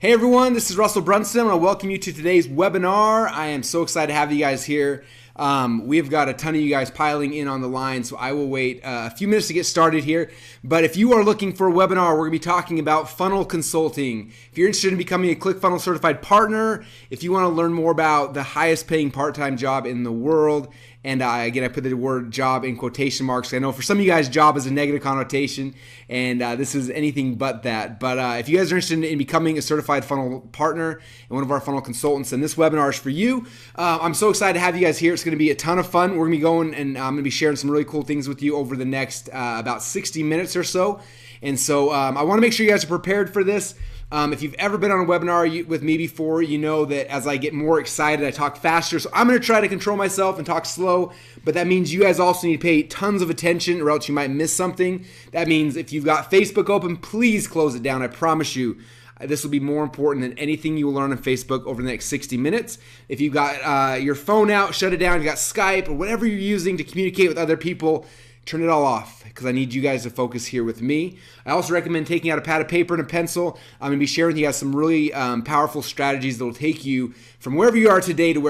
Hey everyone, this is Russell Brunson. I want to welcome you to today's webinar. I am so excited to have you guys here. We've got a ton of you guys piling in on the line, so I will wait a few minutes to get started here. But if you are looking for a webinar, we're going to be talking about funnel consulting. If you're interested in becoming a Clickfunnels certified partner, if you want to learn more about the highest paying part-time job in the world, and again, I put the word job in quotation marks. I know for some of you guys, job is a negative connotation, and this is anything but that. But if you guys are interested in becoming a certified funnel partner and one of our funnel consultants, then this webinar is for you. I'm so excited to have you guys here. It's going to be a ton of fun. We're going to be going and I'm going to be sharing some really cool things with you over the next about 60 minutes or so. And so I want to make sure you guys are prepared for this. If you've ever been on a webinar with me before, you know that as I get more excited, I talk faster. So I'm going to try to control myself and talk slow, but that means you guys also need to pay tons of attention or else you might miss something. That means if you've got Facebook open, please close it down. I promise you. This will be more important than anything you will learn on Facebook over the next 60 minutes. If you've got your phone out, shut it down. You got Skype or whatever you're using to communicate with other people, turn it all off because I need you guys to focus here with me. I also recommend taking out a pad of paper and a pencil. I'm going to be sharing with you guys some really powerful strategies that will take you from wherever you are today to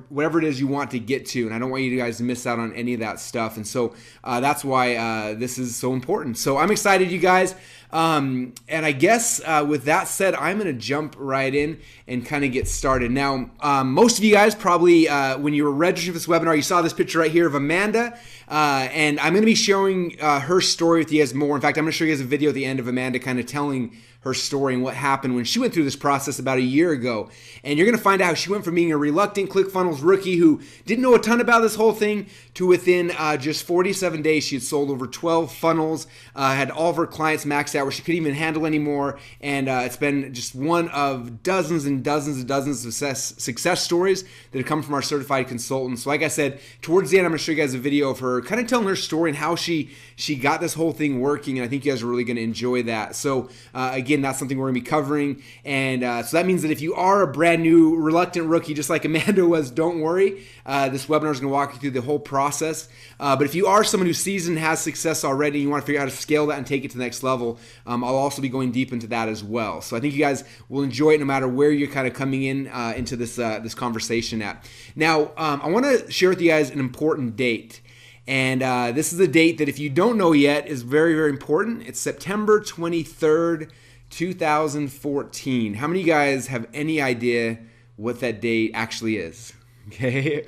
wherever it is you want to get to. And I don't want you guys to miss out on any of that stuff. And so that's why this is so important. So I'm excited, you guys. And I guess with that said, I'm going to jump right in and kind of get started. Now, most of you guys probably, when you were registering for this webinar, you saw this picture right here of Amanda. And I'm going to be showing her story with you guys more. In fact, I'm going to show you guys a video at the end of Amanda kind of telling her story and what happened when she went through this process about a year ago. And you're going to find out how she went from being a reluctant ClickFunnels rookie who didn't know a ton about this whole thing to within just 47 days, she had sold over 12 funnels, had all of her clients maxed out where she couldn't even handle anymore. And it's been just one of dozens and dozens and dozens of success stories that have come from our certified consultants. So like I said, towards the end, I'm going to show you guys a video of her kind of telling her story and how she got this whole thing working. And I think you guys are really going to enjoy that. So again, that's something we're going to be covering. And so that means that if you are a brand new reluctant rookie, just like Amanda was, don't worry. This webinar is going to walk you through the whole process. But if you are someone who's seasoned, has success already, and you want to figure out how to scale that and take it to the next level, I'll also be going deep into that as well. So I think you guys will enjoy it no matter where you're kind of coming in into this conversation at. Now, I want to share with you guys an important date. And this is a date that if you don't know yet is very, very important. It's September 23rd, 2014. How many of you guys have any idea what that date actually is? Okay.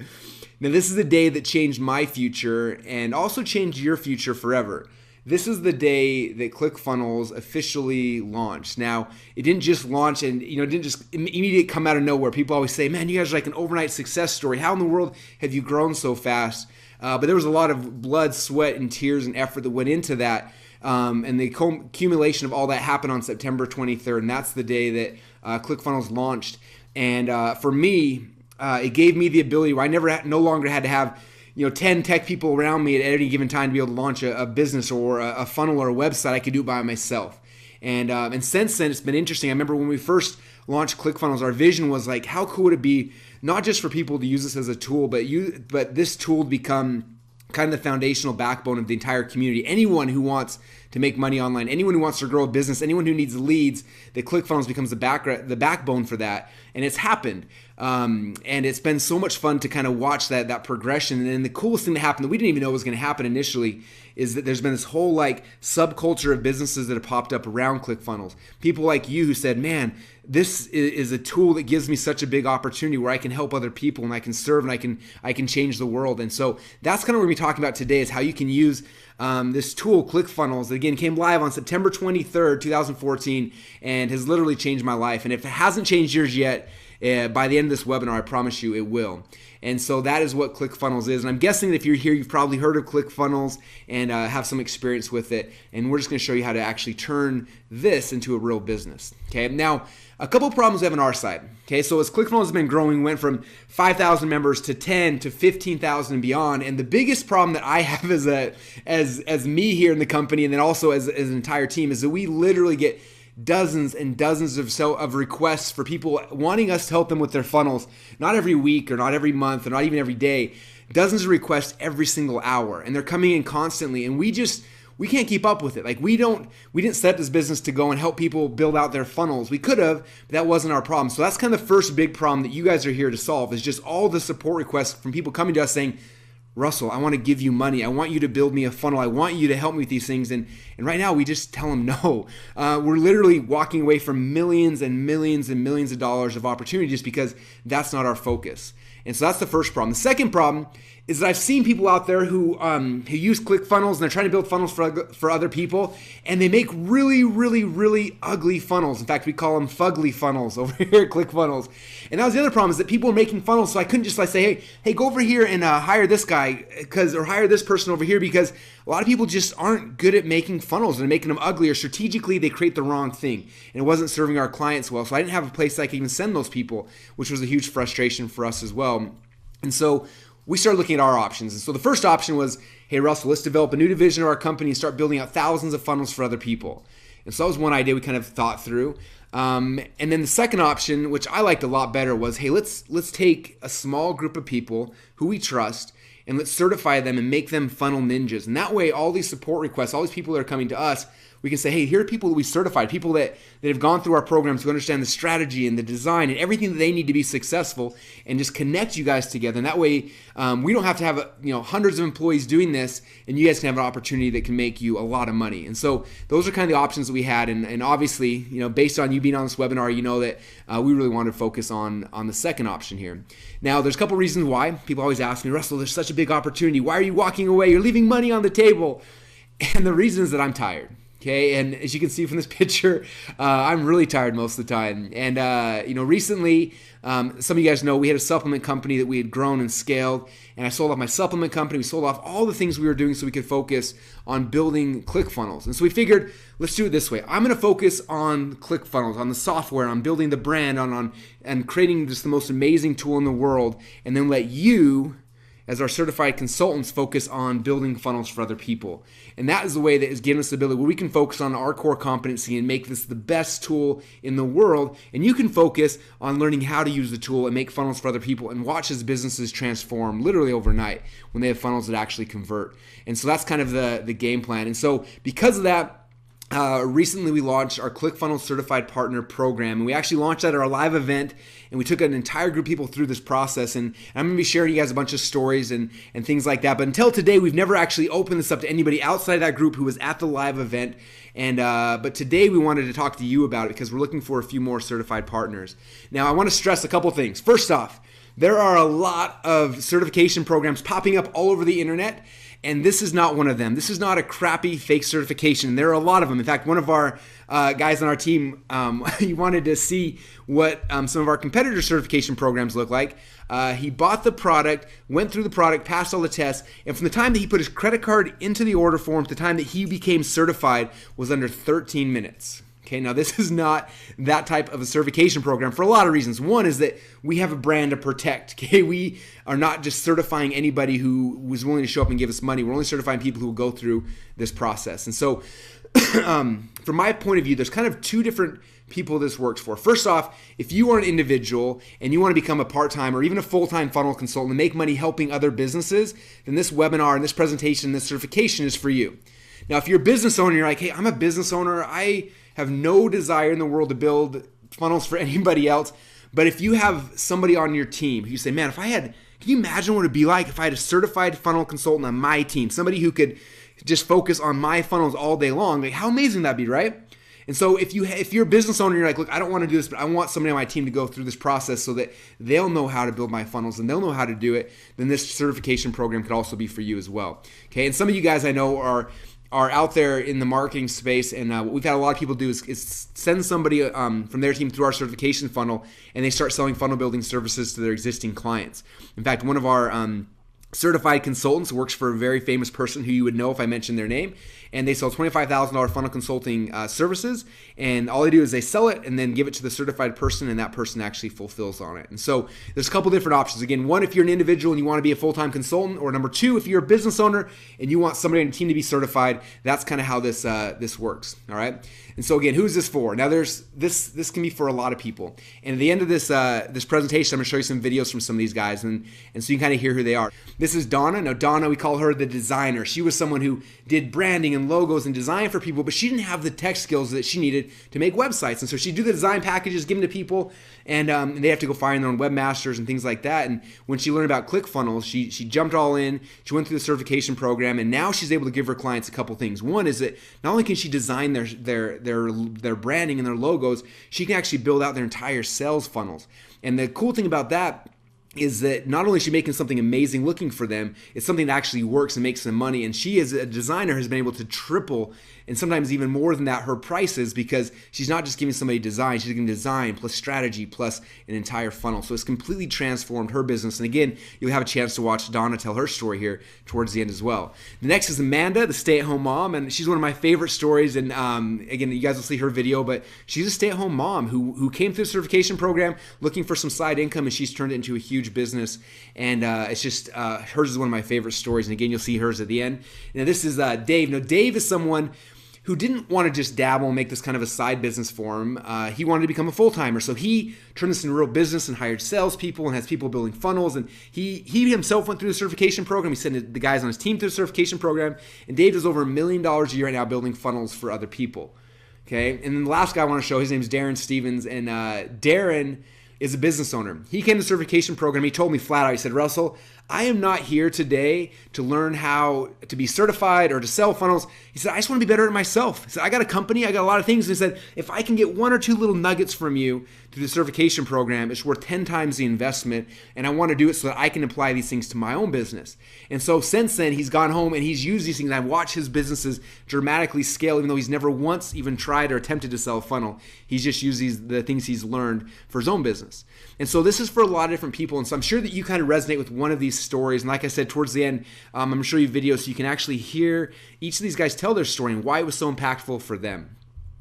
Now, this is the day that changed my future and also changed your future forever. This is the day that ClickFunnels officially launched. Now, it didn't just launch and it didn't just immediately come out of nowhere. People always say, man, you guys are like an overnight success story. How in the world have you grown so fast? But there was a lot of blood, sweat, and tears and effort that went into that. And the accumulation of all that happened on September 23rd. And that's the day that ClickFunnels launched. And for me, it gave me the ability where I no longer had to have 10 tech people around me at any given time to be able to launch a business or a funnel or a website. I could do it by myself. And since then, it's been interesting. I remember when we first launched ClickFunnels, our vision was like, how cool would it be not just for people to use this as a tool, but this tool to become kind of the foundational backbone of the entire community. Anyone who wants to make money online, anyone who wants to grow a business, anyone who needs leads, that ClickFunnels becomes the backbone for that. And it's happened. And it's been so much fun to kind of watch that progression. And then the coolest thing that happened that we didn't even know was going to happen initially is that there's been this whole like subculture of businesses that have popped up around ClickFunnels. People like you who said, man, this is a tool that gives me such a big opportunity where I can help other people and I can serve and I can change the world. And so that's kind of what we're going to be talking about today, is how you can use this tool, ClickFunnels, that again came live on September 23rd, 2014, and has literally changed my life. And if it hasn't changed yours yet, by the end of this webinar, I promise you it will. And so that is what ClickFunnels is. And I'm guessing that if you're here, you've probably heard of ClickFunnels and have some experience with it. And we're just going to show you how to actually turn this into a real business. Okay. Now, a couple of problems we have on our side. Okay. So as ClickFunnels has been growing, went from 5,000 members to 10 to 15,000 and beyond. And the biggest problem that I have as me here in the company, and then also as an entire team, is that we literally get dozens and dozens of requests for people wanting us to help them with their funnels, not every week or not every month or not even every day, dozens of requests every single hour. And they're coming in constantly. And we we can't keep up with it. Like we didn't set up this business to go and help people build out their funnels. We could have, but that wasn't our problem. So that's kind of the first big problem that you guys are here to solve, is just all the support requests from people coming to us saying, Russell, I want to give you money. I want you to build me a funnel. I want you to help me with these things. And right now we just tell them no. We're literally walking away from millions and millions and millions of dollars of opportunity just because that's not our focus. And so that's the first problem. The second problem is that I've seen people out there who use Clickfunnels and they're trying to build funnels for other people, and they make really, really, really ugly funnels. In fact, we call them fugly funnels over here at Clickfunnels. And that was the other problem, is that people were making funnels, so I couldn't just like say, hey, go over here and hire this guy or hire this person over here, because a lot of people just aren't good at making funnels and making them ugly, or strategically they create the wrong thing, and it wasn't serving our clients well. So I didn't have a place that I could even send those people, which was a huge frustration for us as well. And so we started looking at our options. And so the first option was, hey, Russell, let's develop a new division of our company and start building out thousands of funnels for other people. And so that was one idea we kind of thought through. And then the second option, which I liked a lot better, was, hey, let's take a small group of people who we trust and let's certify them and make them funnel ninjas. And that way, all these support requests, all these people that are coming to us, we can say, hey, here are people that we certified, people that have gone through our programs, who understand the strategy and the design and everything that they need to be successful, and just connect you guys together. And that way, we don't have to have hundreds of employees doing this, and you guys can have an opportunity that can make you a lot of money. And so those are kind of the options that we had. And obviously, based on you being on this webinar, you know that we really wanted to focus on the second option here. Now, there's a couple reasons why. People always ask me, Russell, there's such a big opportunity. Why are you walking away? You're leaving money on the table. And the reason is that I'm tired. Okay, and as you can see from this picture, I'm really tired most of the time. And recently, some of you guys know we had a supplement company that we had grown and scaled, and I sold off my supplement company. We sold off all the things we were doing so we could focus on building ClickFunnels. And so we figured, let's do it this way. I'm going to focus on ClickFunnels, on the software, on building the brand, on creating just the most amazing tool in the world, and then let you, as our certified consultants, focus on building funnels for other people. And that is the way that is giving us the ability where we can focus on our core competency and make this the best tool in the world. And you can focus on learning how to use the tool and make funnels for other people, and watch as businesses transform literally overnight when they have funnels that actually convert. And so that's kind of the game plan. And so because of that, recently we launched our ClickFunnels Certified Partner Program, and we actually launched that at our live event, and we took an entire group of people through this process, and I'm going to be sharing you guys a bunch of stories and things like that. But until today, we've never actually opened this up to anybody outside that group who was at the live event. And but today we wanted to talk to you about it because we're looking for a few more certified partners. Now, I want to stress a couple things. First off, there are a lot of certification programs popping up all over the internet, and this is not one of them. This is not a crappy fake certification. There are a lot of them. In fact, one of our guys on our team, he wanted to see what some of our competitor certification programs look like. He bought the product, went through the product, passed all the tests, and from the time that he put his credit card into the order form to the time that he became certified was under 13 minutes. Okay, now this is not that type of a certification program for a lot of reasons. One is that we have a brand to protect. Okay, we are not just certifying anybody who was willing to show up and give us money. We're only certifying people who will go through this process. And so from my point of view, there's kind of two different people this works for. First off, if you are an individual and you want to become a part-time or even a full-time funnel consultant and make money helping other businesses, then this webinar and this presentation, this certification is for you. Now, if you're a business owner, you're like, hey, I'm a business owner. I have no desire in the world to build funnels for anybody else. But if you have somebody on your team who you say, man, can you imagine what it'd be like if I had a certified funnel consultant on my team, somebody who could just focus on my funnels all day long? Like, how amazing that'd be, right? And so if you're a business owner, you're like, look, I don't want to do this, but I want somebody on my team to go through this process so that they'll know how to build my funnels and they'll know how to do it, then this certification program could also be for you as well. Okay, and some of you guys I know are out there in the marketing space, and what we've had a lot of people do is send somebody from their team through our certification funnel, and they start selling funnel building services to their existing clients. In fact, one of our certified consultants works for a very famous person who you would know if I mentioned their name, and they sell $25,000 funnel consulting services, and all they do is they sell it and then give it to the certified person, and that person actually fulfills on it. And so there's a couple different options. Again, one, if you're an individual and you want to be a full-time consultant, or number two, if you're a business owner and you want somebody on your team to be certified, that's kind of how this works. All right. And so again, who's this for? Now this can be for a lot of people. And at the end of this this presentation, I'm gonna show you some videos from some of these guys, and so you can kind of hear who they are. This is Donna. Now Donna, we call her the designer. She was someone who did branding and logos and design for people, but she didn't have the tech skills that she needed to make websites. And so she'd do the design packages, give them to people, and they have to go find their own webmasters and things like that. And when she learned about Clickfunnels, she jumped all in. She went through the certification program, and now she's able to give her clients a couple things. One is that not only can she design their branding and their logos, she can actually build out their entire sales funnels. And the cool thing about that is that not only is she making something amazing looking for them, it's something that actually works and makes them money. And she, as a designer, has been able to triple, and sometimes even more than that, her prices, because she's not just giving somebody design, she's giving design plus strategy plus an entire funnel. So it's completely transformed her business. And again, you'll have a chance to watch Donna tell her story here towards the end as well. The next is Amanda, the stay-at-home mom, and she's one of my favorite stories. And again, you guys will see her video, but she's a stay-at-home mom who came through the certification program looking for some side income, and she's turned it into a huge business. And it's just hers is one of my favorite stories. And again, you'll see hers at the end. Now this is Dave. Now Dave is someone who didn't want to just dabble and make this kind of a side business for him. He wanted to become a full-timer. So he turned this into a real business and hired salespeople and has people building funnels. And he himself went through the certification program. He sent the guys on his team through the certification program. And Dave does over $1 million a year right now building funnels for other people. Okay. And then the last guy I want to show, his name is Darren Stevens. And Darren is a business owner. He came to the certification program. He told me flat out, he said, Russell, I am not here today to learn how to be certified or to sell funnels. He said, I just want to be better at myself. He said, I got a company, I got a lot of things. And he said, if I can get one or two little nuggets from you through the certification program, it's worth 10 times the investment. And I want to do it so that I can apply these things to my own business. And so since then, he's gone home and he's used these things. I've watched his businesses dramatically scale, even though he's never once even tried or attempted to sell a funnel. He's just used the things he's learned for his own business. And so this is for a lot of different people. And so I'm sure that you kind of resonate with one of these stories. And like I said, towards the end, I'm going to show you videos so you can actually hear each of these guys tell their story and why it was so impactful for them.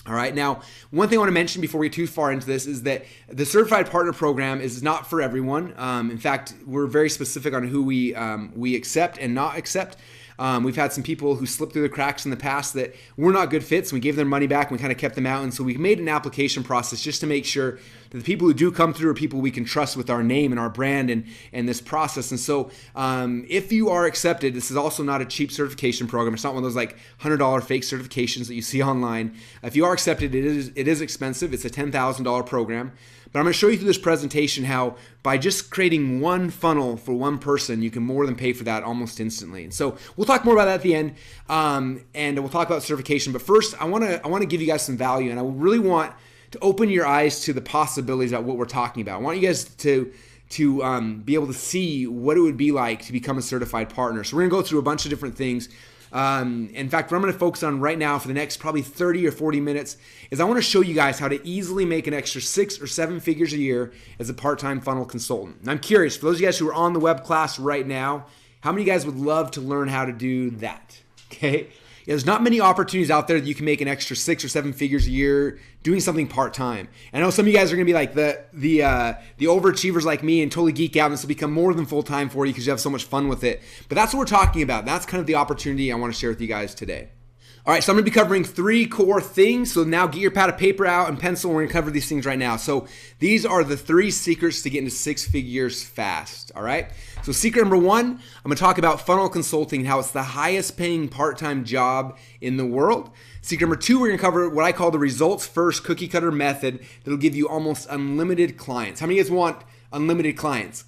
All right. Now, one thing I want to mention before we get too far into this is that the Certified Partner Program is not for everyone. In fact, we're very specific on who we accept and not accept. We've had some people who slipped through the cracks in the past that were not good fits. We gave them money back and we kind of kept them out. And so we made an application process just to make sure that the people who do come through are people we can trust with our name and our brand and this process. And so if you are accepted, this is also not a cheap certification program. It's not one of those like $100 fake certifications that you see online. If you are accepted, it is expensive. It's a $10,000 program. But I'm going to show you through this presentation how by just creating one funnel for one person, you can more than pay for that almost instantly. And so we'll talk more about that at the end, and we'll talk about certification. But first, I want to give you guys some value, and I really want to open your eyes to the possibilities about what we're talking about. I want you guys to be able to see what it would be like to become a certified partner. So we're going to go through a bunch of different things. In fact, what I'm going to focus on right now for the next probably 30 or 40 minutes is I want to show you guys how to easily make an extra 6 or 7 figures a year as a part-time funnel consultant. And I'm curious, for those of you guys who are on the web class right now, how many of you guys would love to learn how to do that? Okay. There's not many opportunities out there that you can make an extra 6 or 7 figures a year doing something part-time. I know some of you guys are going to be like the overachievers like me and totally geek out, and this will become more than full-time for you because you have so much fun with it. But that's what we're talking about. That's kind of the opportunity I want to share with you guys today. All right, so I'm going to be covering 3 core things. So now get your pad of paper out and pencil. We're going to cover these things right now. So these are the 3 secrets to get into 6 figures fast. All right. So secret number 1, I'm going to talk about funnel consulting and how it's the highest paying part-time job in the world. Secret number 2, we're going to cover what I call the results first cookie cutter method that'll give you almost unlimited clients. How many of you guys want unlimited clients?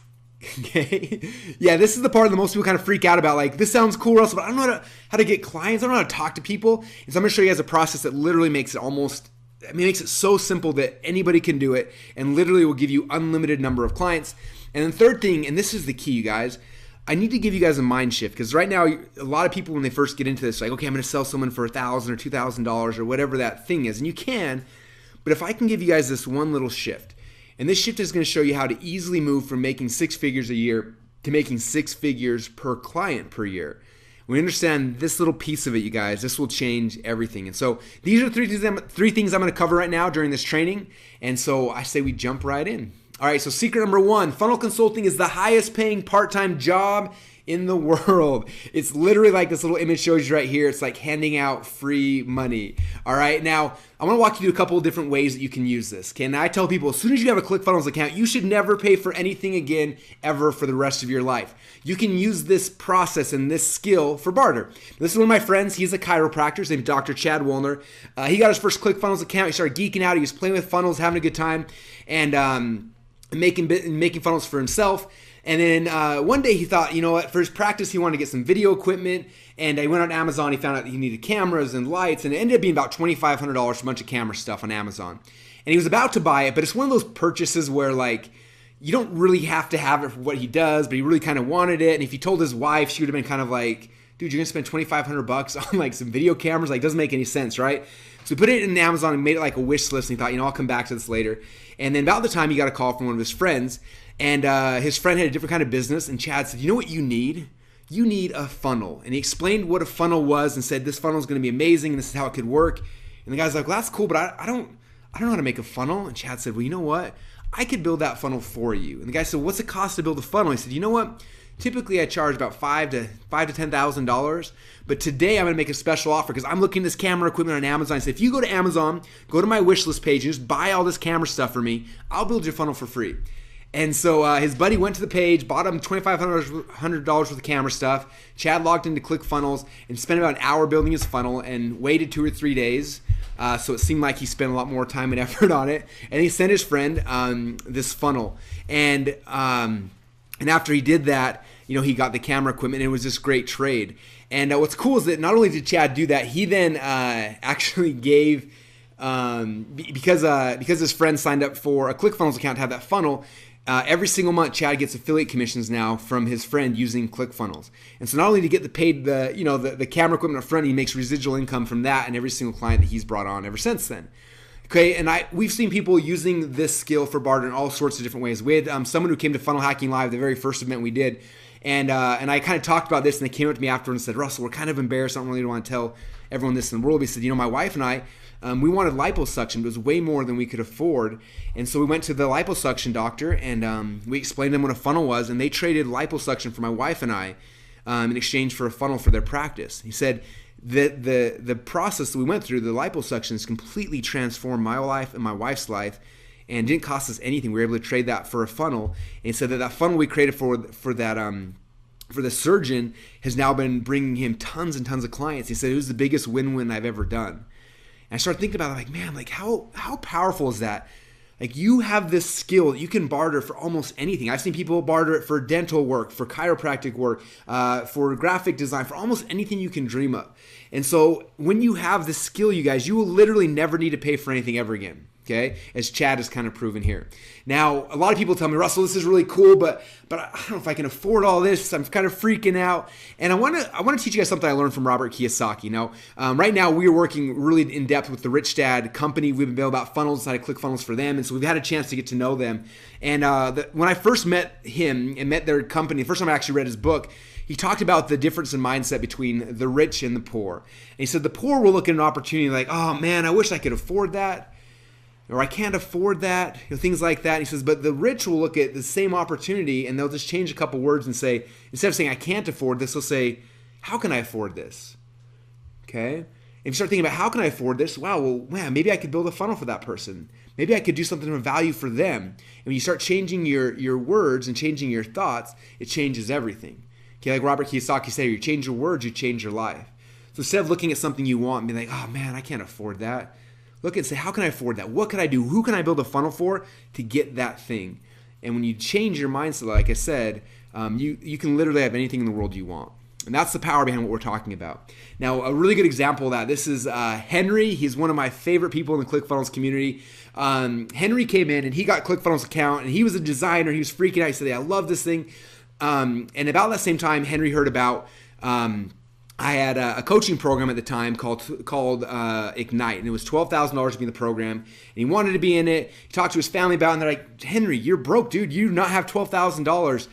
Okay. Yeah, this is the part that most people kind of freak out about. Like, this sounds cool, Russell, but I don't know how to get clients. I don't know how to talk to people. And so I'm going to show you guys a process that literally makes it makes it so simple that anybody can do it and literally will give you unlimited number of clients. And then third thing, and this is the key, you guys, I need to give you guys a mind shift, because right now, a lot of people, when they first get into this, like, okay, I'm going to sell someone for $1,000 or $2,000 or whatever that thing is. And you can, but if I can give you guys this one little shift, and this shift is going to show you how to easily move from making 6 figures a year to making 6 figures per client per year. When you understand this little piece of it, you guys, this will change everything. And so these are 3 things I'm going to cover right now during this training. And so I say we jump right in. All right, so secret number 1, funnel consulting is the highest paying part-time job in the world. It's literally like this little image shows you right here. It's like handing out free money. All right. Now, I want to walk you through a couple of different ways that you can use this. Okay. And I tell people, as soon as you have a ClickFunnels account, you should never pay for anything again ever for the rest of your life. You can use this process and this skill for barter. This is one of my friends. He's a chiropractor. His name is Dr. Chad Woolner. He got his first ClickFunnels account. He started geeking out. He was playing with funnels, having a good time, and making funnels for himself. And then one day he thought, you know what, for his practice, he wanted to get some video equipment. And he went on Amazon. He found out he needed cameras and lights. And it ended up being about $2,500 for a bunch of camera stuff on Amazon. And he was about to buy it, but it's one of those purchases where, like, you don't really have to have it for what he does, but he really kind of wanted it. And if he told his wife, she would have been kind of like, dude, you're going to spend $2,500 on like some video cameras? Like, doesn't make any sense, right? So he put it in Amazon and made it like a wish list. And he thought, you know, I'll come back to this later. And then about the time he got a call from one of his friends. And his friend had a different kind of business. And Chad said, you know what you need? You need a funnel. And he explained what a funnel was and said, this funnel is going to be amazing. And this is how it could work. And the guy's like, well, that's cool, but I don't know how to make a funnel. And Chad said, well, you know what? I could build that funnel for you. And the guy said, what's the cost to build a funnel? He said, you know what? Typically I charge about $5,000 to $10,000, but today I'm going to make a special offer because I'm looking at this camera equipment on Amazon. I said, if you go to Amazon, go to my wish list page, and just buy all this camera stuff for me, I'll build your funnel for free. And so his buddy went to the page, bought him $2,500 worth of camera stuff. Chad logged into ClickFunnels and spent about an hour building his funnel and waited 2 or 3 days. So it seemed like he spent a lot more time and effort on it. And he sent his friend this funnel. And after he did that, you know, he got the camera equipment, and it was this great trade. And what's cool is that not only did Chad do that, he then actually gave, because his friend signed up for a ClickFunnels account to have that funnel. Every single month, Chad gets affiliate commissions now from his friend using ClickFunnels. And so not only to get the camera equipment up front, he makes residual income from that and every single client that he's brought on ever since then. Okay, and we've seen people using this skill for barter in all sorts of different ways. We had someone who came to Funnel Hacking Live, the very first event we did, and I kind of talked about this, and they came up to me afterwards and said, Russell, we're kind of embarrassed. I don't really want to tell everyone this in the world. He said, you know, my wife and I, we wanted liposuction. It was way more than we could afford. And so we went to the liposuction doctor, and we explained to them what a funnel was, and they traded liposuction for my wife and I in exchange for a funnel for their practice. He said, the process that we went through, the liposuction, has completely transformed my life and my wife's life, and didn't cost us anything. We were able to trade that for a funnel. And he said that funnel we created for the surgeon has now been bringing him tons and tons of clients. He said it was the biggest win-win I've ever done. And I started thinking about it, like, man, like how powerful is that? Like, you have this skill that you can barter for almost anything. I've seen people barter it for dental work, for chiropractic work, for graphic design, for almost anything you can dream of. And so when you have this skill, you guys, you will literally never need to pay for anything ever again. Okay, as Chad has kind of proven here. Now, a lot of people tell me, Russell, this is really cool, but I don't know if I can afford all this. I'm kind of freaking out. And I want to teach you guys something I learned from Robert Kiyosaki. Now, right now we are working really in depth with the Rich Dad company. We've been building about funnels, how to click funnels for them, and so we've had a chance to get to know them. And when I first met him and met their company, the first time I actually read his book, he talked about the difference in mindset between the rich and the poor. And he said the poor will look at an opportunity like, oh man, I wish I could afford that. Or I can't afford that, you know, things like that. And he says, but the rich will look at the same opportunity and they'll just change a couple words and say, instead of saying I can't afford this, they'll say, how can I afford this? Okay? And if you start thinking about how can I afford this, wow, well, man, maybe I could build a funnel for that person. Maybe I could do something of value for them. And when you start changing your words and changing your thoughts, it changes everything. Okay, like Robert Kiyosaki said, you change your words, you change your life. So instead of looking at something you want and being like, oh man, I can't afford that, look and say, how can I afford that? What can I do? Who can I build a funnel for to get that thing? And when you change your mindset, like I said, you can literally have anything in the world you want. And that's the power behind what we're talking about. Now, a really good example of that, this is Henry. He's one of my favorite people in the ClickFunnels community. Henry came in and he got ClickFunnels account, and he was a designer. He was freaking out. He said, I love this thing. And about that same time, Henry heard about I had a coaching program at the time called Ignite, and it was $12,000 to be in the program, and he wanted to be in it. He talked to his family about it, and they're like, Henry, you're broke, dude. You do not have $12,000. And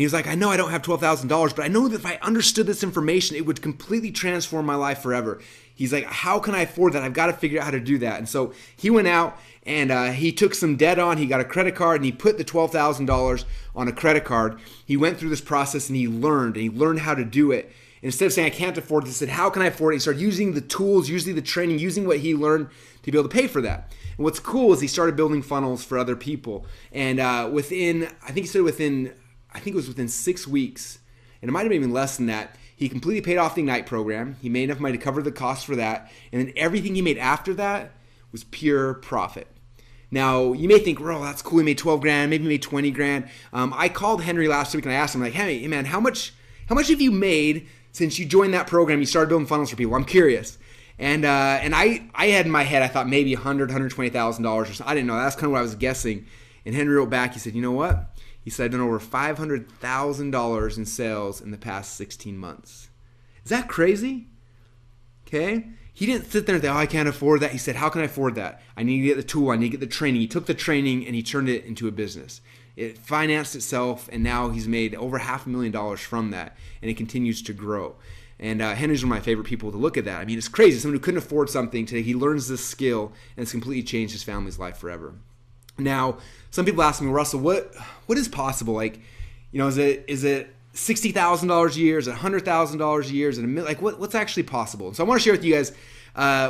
he was like, I know I don't have $12,000, but I know that if I understood this information, it would completely transform my life forever. He's like, how can I afford that? I've got to figure out how to do that. And so he went out and he took some debt on. He got a credit card and he put the $12,000 on a credit card. He went through this process and he learned how to do it. And instead of saying, I can't afford this, he said, how can I afford it? He started using the tools, using the training, using what he learned to be able to pay for that. And what's cool is he started building funnels for other people. And within 6 weeks, and it might have been even less than that, he completely paid off the Ignite program. He made enough money to cover the cost for that. And then everything he made after that was pure profit. Now, you may think, well, that's cool. He made 12 grand, maybe he made 20 grand. I called Henry last week and I asked him, like, hey, man, how much have you made since you joined that program? You started building funnels for people. I'm curious. And I had in my head, I thought maybe $100,000, $120,000 or something. I didn't know. That's kind of what I was guessing. And Henry wrote back. He said, you know what? He said, I've done over $500,000 in sales in the past 16 months. Is that crazy? Okay. He didn't sit there and think, I can't afford that. He said, how can I afford that? I need to get the tool. I need to get the training. He took the training and he turned it into a business. It financed itself, and now he's made over $500,000 from that, and it continues to grow. And Henry's one of my favorite people to look at that. I mean, it's crazy. Someone who couldn't afford something today, he learns this skill, and it's completely changed his family's life forever. Now, some people ask me, Russell, what is possible? Like, is it $60,000 a year? Is it $100,000 a year? Is it what's actually possible? So I want to share with you guys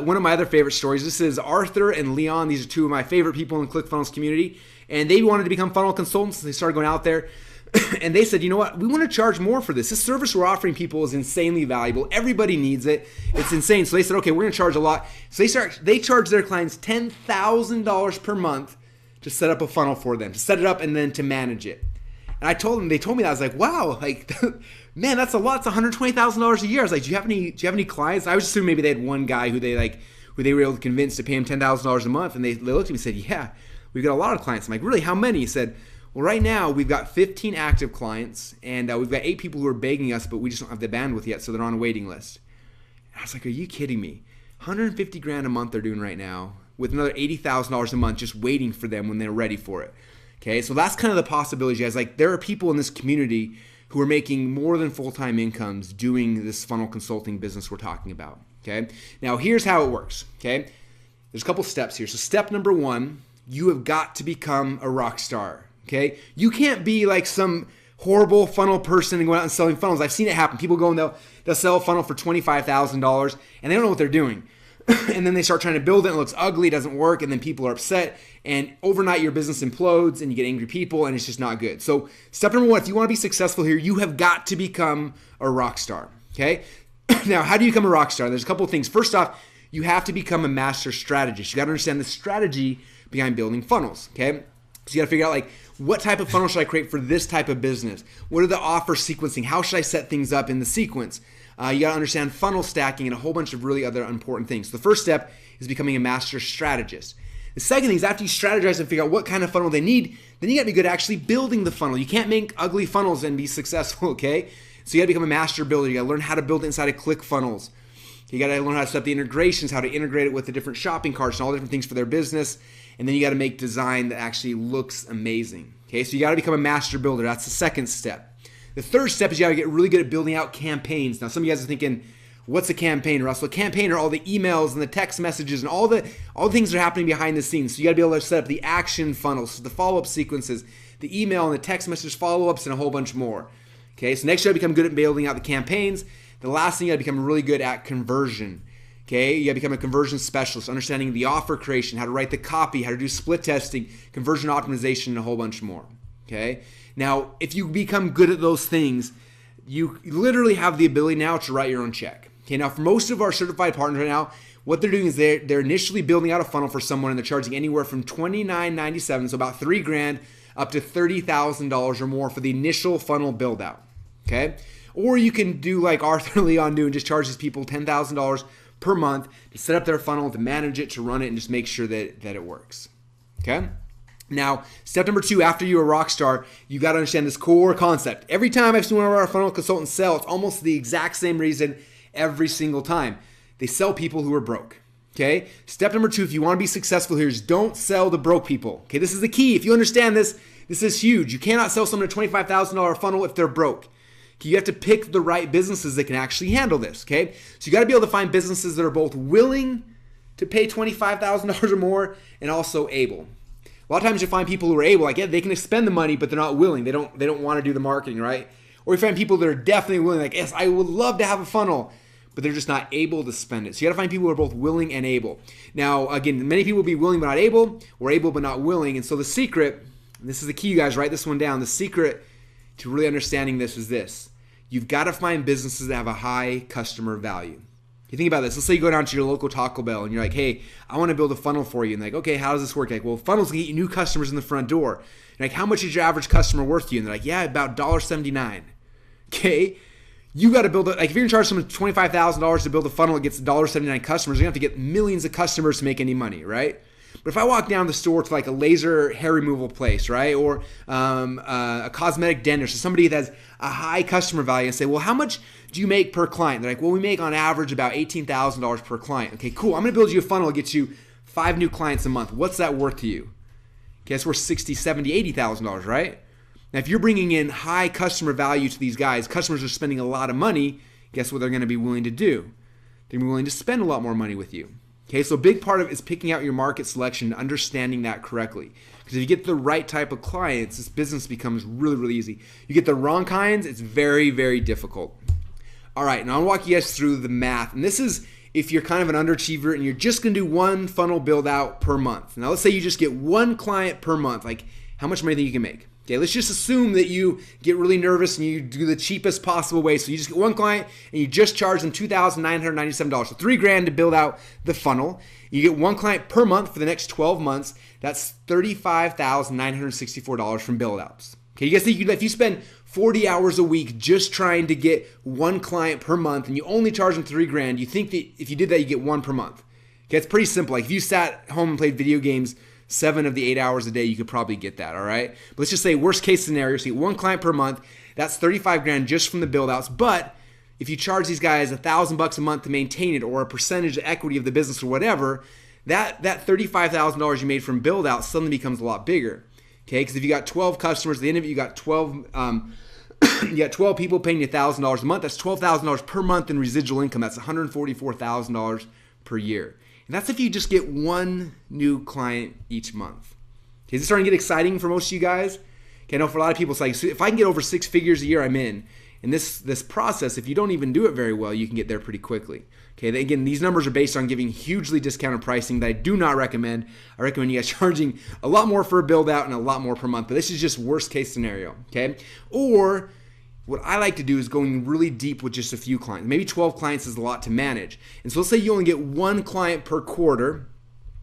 one of my other favorite stories. This is Arthur and Leon. These are two of my favorite people in the Clickfunnels community, and they wanted to become funnel consultants. They started going out there, and they said, you know what? We want to charge more for this. This service we're offering people is insanely valuable. Everybody needs it. It's insane. So they said, okay, we're going to charge a lot. So they charge their clients $10,000 per month to set up a funnel for them, to set it up and then to manage it. And they told me that. I was like, wow, like, man, that's a lot. It's $120,000 a year. I was like, do you have any clients? I was assuming maybe they had one guy who they were able to convince to pay him $10,000 a month. And they looked at me and said, yeah, we've got a lot of clients. I'm like, really, how many? He said, well, right now we've got 15 active clients and we've got 8 people who are begging us, but we just don't have the bandwidth yet. So they're on a waiting list. And I was like, are you kidding me? 150 grand a month they're doing right now, with another $80,000 a month just waiting for them when they're ready for it. Okay, so that's kind of the possibilities, guys. Like, there are people in this community who are making more than full-time incomes doing this funnel consulting business we're talking about. Okay, now here's how it works. Okay, there's a couple steps here. So step number 1, you have got to become a rock star. Okay, you can't be like some horrible funnel person and go out and selling funnels. I've seen it happen. People go and they'll sell a funnel for $25,000 and they don't know what they're doing. And then they start trying to build it, and it looks ugly, it doesn't work, and then people are upset, and overnight your business implodes, and you get angry people, and it's just not good. So step number 1, if you want to be successful here, you have got to become a rock star, okay? Now, how do you become a rock star? There's a couple of things. First off, you have to become a master strategist. You got to understand the strategy behind building funnels, okay? So you got to figure out, like, what type of funnel should I create for this type of business? What are the offer sequencing? How should I set things up in the sequence? You got to understand funnel stacking and a whole bunch of really other important things. The first step is becoming a master strategist. The second thing is, after you strategize and figure out what kind of funnel they need, then you got to be good at actually building the funnel. You can't make ugly funnels and be successful, okay? So you got to become a master builder. You got to learn how to build it inside of Clickfunnels. You got to learn how to set up the integrations, how to integrate it with the different shopping carts and all the different things for their business. And then you got to make design that actually looks amazing. Okay, so you got to become a master builder. That's the second step. The third step is you got to get really good at building out campaigns. Now, some of you guys are thinking, what's a campaign, Russell? A campaign are all the emails and the text messages and all the things that are happening behind the scenes. So you got to be able to set up the action funnels, so the follow-up sequences, the email and the text message follow-ups, and a whole bunch more. Okay, so next you got to become good at building out the campaigns. The last thing, you got to become really good at conversion. Okay, you got to become a conversion specialist, understanding the offer creation, how to write the copy, how to do split testing, conversion optimization, and a whole bunch more. Okay, now if you become good at those things, you literally have the ability now to write your own check. Okay, now for most of our certified partners right now, what they're doing is they're initially building out a funnel for someone, and they're charging anywhere from $29.97, so about $3,000, up to $30,000 or more for the initial funnel build out. Okay, or you can do like Arthur and Leon do and just charge these people $10,000 per month to set up their funnel, to manage it, to run it, and just make sure that it works. Okay. Now, step number 2, after you're a rock star, you got to understand this core concept. Every time I've seen one of our funnel consultants sell, it's almost the exact same reason every single time. They sell people who are broke. Okay. Step number 2, if you want to be successful here, is don't sell to broke people. Okay. This is the key. If you understand this, this is huge. You cannot sell someone a $25,000 funnel if they're broke. You have to pick the right businesses that can actually handle this, okay? So you got to be able to find businesses that are both willing to pay $25,000 or more and also able. A lot of times you find people who are able, like, yeah, they can spend the money, but they're not willing. They don't want to do the marketing, right? Or you find people that are definitely willing, like, yes, I would love to have a funnel, but they're just not able to spend it. So you got to find people who are both willing and able. Now, again, many people will be willing but not able, or able but not willing. And so the secret, and this is the key, you guys, write this one down. The secret to really understanding this is this. You've got to find businesses that have a high customer value. You think about this. Let's say you go down to your local Taco Bell and you're like, hey, I want to build a funnel for you. And they're like, okay, how does this work? Like, well, funnels can get you new customers in the front door. You're like, how much is your average customer worth to you? And they're like, yeah, about $1.79. Okay, you got to build it. Like, if you're going to charge someone $25,000 to build a funnel that gets $1.79 customers, you're going to have to get millions of customers to make any money, right? But if I walk down the store to like a laser hair removal place, right, or a cosmetic dentist, or somebody that has a high customer value, and say, well, how much do you make per client? They're like, well, we make on average about $18,000 per client. Okay, cool. I'm going to build you a funnel that gets you 5 new clients a month. What's that worth to you? Okay, that's worth $60,000, $70,000, $80,000, right? Now, if you're bringing in high customer value to these guys, customers are spending a lot of money, guess what they're going to be willing to do? They're going to be willing to spend a lot more money with you. Okay, so a big part of it is picking out your market selection, understanding that correctly. Because if you get the right type of clients, this business becomes really, really easy. You get the wrong kinds, it's very, very difficult. All right, now I'll walk you guys through the math. And this is if you're kind of an underachiever and you're just going to do one funnel build out per month. Now, let's say you just get one client per month. Like, how much money do you think you can make? Okay, let's just assume that you get really nervous and you do the cheapest possible way. So you just get one client and you just charge them $2,997. So $3,000 to build out the funnel. You get one client per month for the next 12 months. That's $35,964 from build outs. Okay, you guys think if you spend 40 hours a week just trying to get one client per month and you only charge them $3,000, you think that if you did that, you get one per month. Okay, it's pretty simple. Like if you sat home and played video games 7 of the 8 hours a day, you could probably get that, all right? But let's just say worst case scenario, so you get one client per month, that's $35,000 just from the build outs. But if you charge these guys $1,000 a month to maintain it, or a percentage of equity of the business or whatever, that $35,000 you made from build out suddenly becomes a lot bigger. Okay, because if you got 12 customers, at the end of it, you got 12 people paying you $1,000 a month. That's $12,000 per month in residual income. That's $144,000 per year. And that's if you just get one new client each month. Okay, is this starting to get exciting for most of you guys? Okay, I know for a lot of people, it's like, so if I can get over 6 figures a year, I'm in. And this process, if you don't even do it very well, you can get there pretty quickly. Okay, again, these numbers are based on giving hugely discounted pricing that I do not recommend. I recommend you guys charging a lot more for a build out and a lot more per month. But this is just worst case scenario, okay? Or what I like to do is going really deep with just a few clients. Maybe 12 clients is a lot to manage. And so let's say you only get one client per quarter,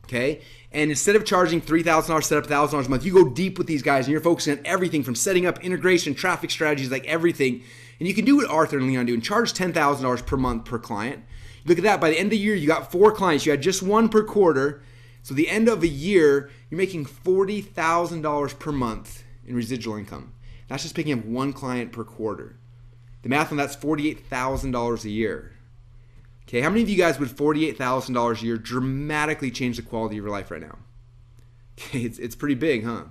okay? And instead of charging $3,000 setup, $1,000 a month, you go deep with these guys and you're focusing on everything from setting up integration, traffic strategies, like everything. And you can do what Arthur and Leon do and charge $10,000 per month per client. Look at that. By the end of the year, you got 4 clients. You had just one per quarter. So the end of a year, you're making $40,000 per month in residual income. That's just picking up one client per quarter. The math on that's $48,000 a year. Okay, how many of you guys would $48,000 a year dramatically change the quality of your life right now? Okay, it's pretty big, huh?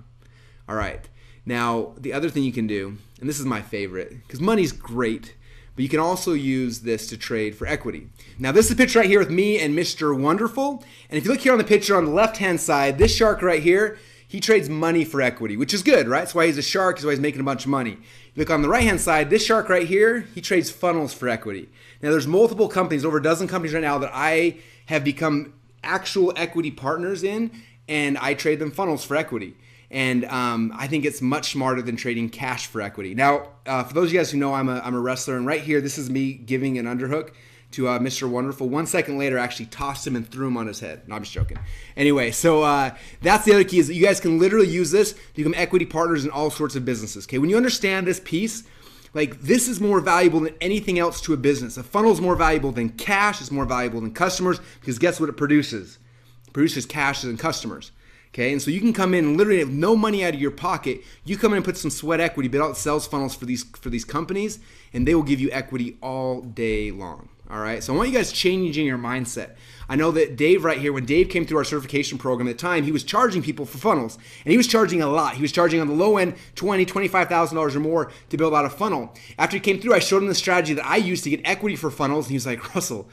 All right. Now, the other thing you can do, and this is my favorite, because money's great, but you can also use this to trade for equity. Now, this is a picture right here with me and Mr. Wonderful. And if you look here on the picture on the left-hand side, this shark right here, he trades money for equity, which is good, right? That's why he's a shark. That's why he's making a bunch of money. Look on the right-hand side, this shark right here, he trades funnels for equity. Now, there's multiple companies, over a dozen companies right now that I have become actual equity partners in, and I trade them funnels for equity. And I think it's much smarter than trading cash for equity. Now, for those of you guys who know I'm a wrestler, and right here, this is me giving an underhook to Mr. Wonderful. 1 second later, I actually tossed him and threw him on his head. No, I'm just joking. Anyway, so that's the other key, is that you guys can literally use this to become equity partners in all sorts of businesses. Okay, when you understand this piece, like, this is more valuable than anything else to a business. A funnel is more valuable than cash. It's more valuable than customers, because guess what it produces? It produces cash and customers. Okay, and so you can come in and literally have no money out of your pocket. You come in and put some sweat equity, build out sales funnels for these companies, and they will give you equity all day long. All right. So I want you guys changing your mindset. I know that Dave right here, when Dave came through our certification program at the time, he was charging people for funnels, and he was charging a lot. He was charging on the low end $25,000 or more to build out a funnel. After he came through, I showed him the strategy that I used to get equity for funnels, and he was like, Russell,